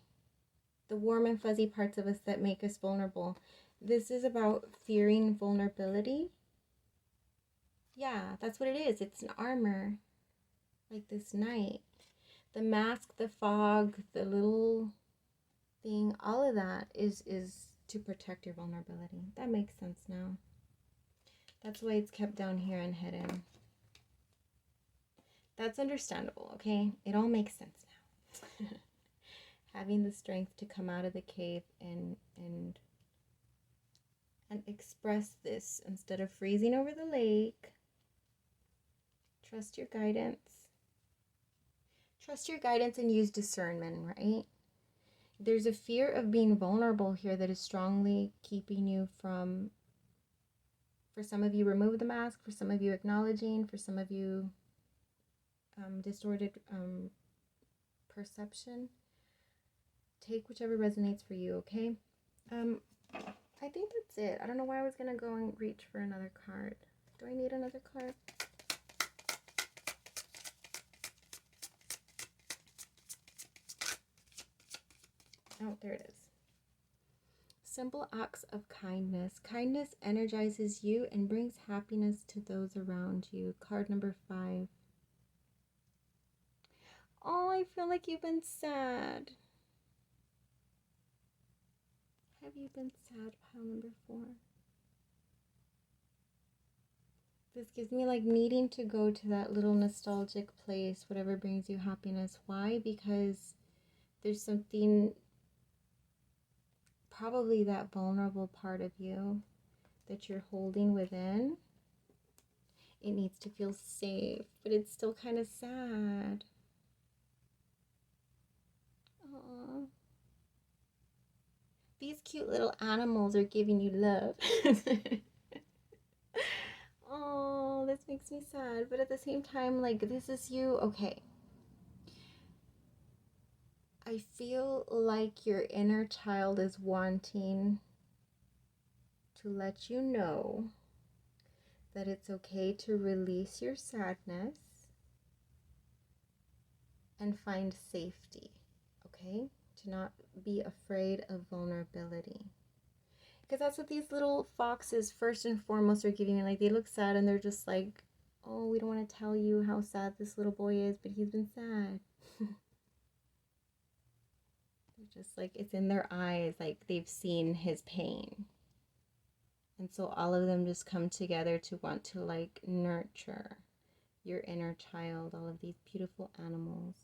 The warm and fuzzy parts of us that make us vulnerable. This is about fearing vulnerability. Yeah, that's what it is. It's an armor. Like this knight. The mask, the fog, the little thing, all of that is to protect your vulnerability. That makes sense now. That's why it's kept down here and hidden. That's understandable, okay? It all makes sense now. Having the strength to come out of the cave and express this instead of freezing over the lake. Trust your guidance. Trust your guidance and use discernment, right? There's a fear of being vulnerable here that is strongly keeping you from, for some of you, remove the mask, for some of you, acknowledging, for some of you, distorted perception. Take whichever resonates for you, okay? I think that's it. I don't know why I was going to go and reach for another card. Do I need another card? Oh, there it is. Simple acts of kindness. Kindness energizes you and brings happiness to those around you. Card number 5. Oh, I feel like you've been sad. Have you been sad, pile number 4? This gives me like needing to go to that little nostalgic place, whatever brings you happiness. Why? Because there's something, probably that vulnerable part of you that you're holding within. It needs to feel safe, but it's still kind of sad. Aww. These cute little animals are giving you love. Oh, this makes me sad. But at the same time, like, this is you. Okay. I feel like your inner child is wanting to let you know that it's okay to release your sadness and find safety, okay? To not be afraid of vulnerability. Because that's what these little foxes first and foremost are giving me. Like, they look sad and they're just like, oh, we don't want to tell you how sad this little boy is, but he's been sad. They're just like, it's in their eyes, like they've seen his pain. And so all of them just come together to want to like nurture your inner child, all of these beautiful animals.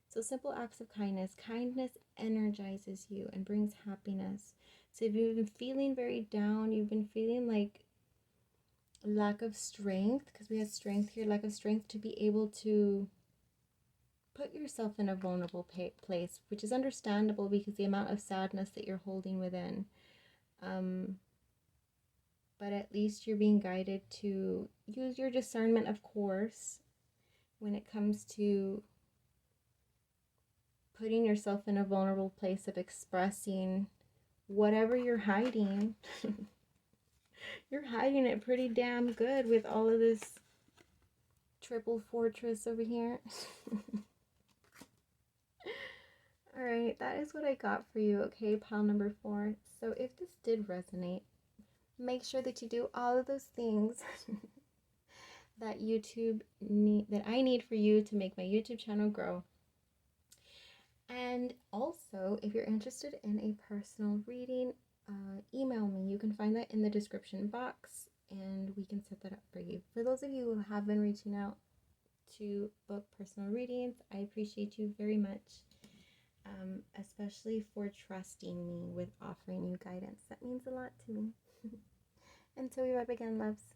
So simple acts of kindness. Kindness energizes you and brings happiness. So if you've been feeling very down, you've been feeling like lack of strength, because we have strength here, lack of strength to be able to put yourself in a vulnerable place, which is understandable because the amount of sadness that you're holding within. But at least you're being guided to use your discernment, of course, when it comes to putting yourself in a vulnerable place of expressing whatever you're hiding. You're hiding it pretty damn good with all of this triple fortress over here. Alright, that is what I got for you, okay, pile number 4. So if this did resonate, make sure that you do all of those things that I need for you to make my YouTube channel grow. And also, if you're interested in a personal reading, email me. You can find that in the description box, and we can set that up for you. For those of you who have been reaching out to book personal readings, I appreciate you very much, especially for trusting me with offering you guidance. That means a lot to me. Until we meet again, loves.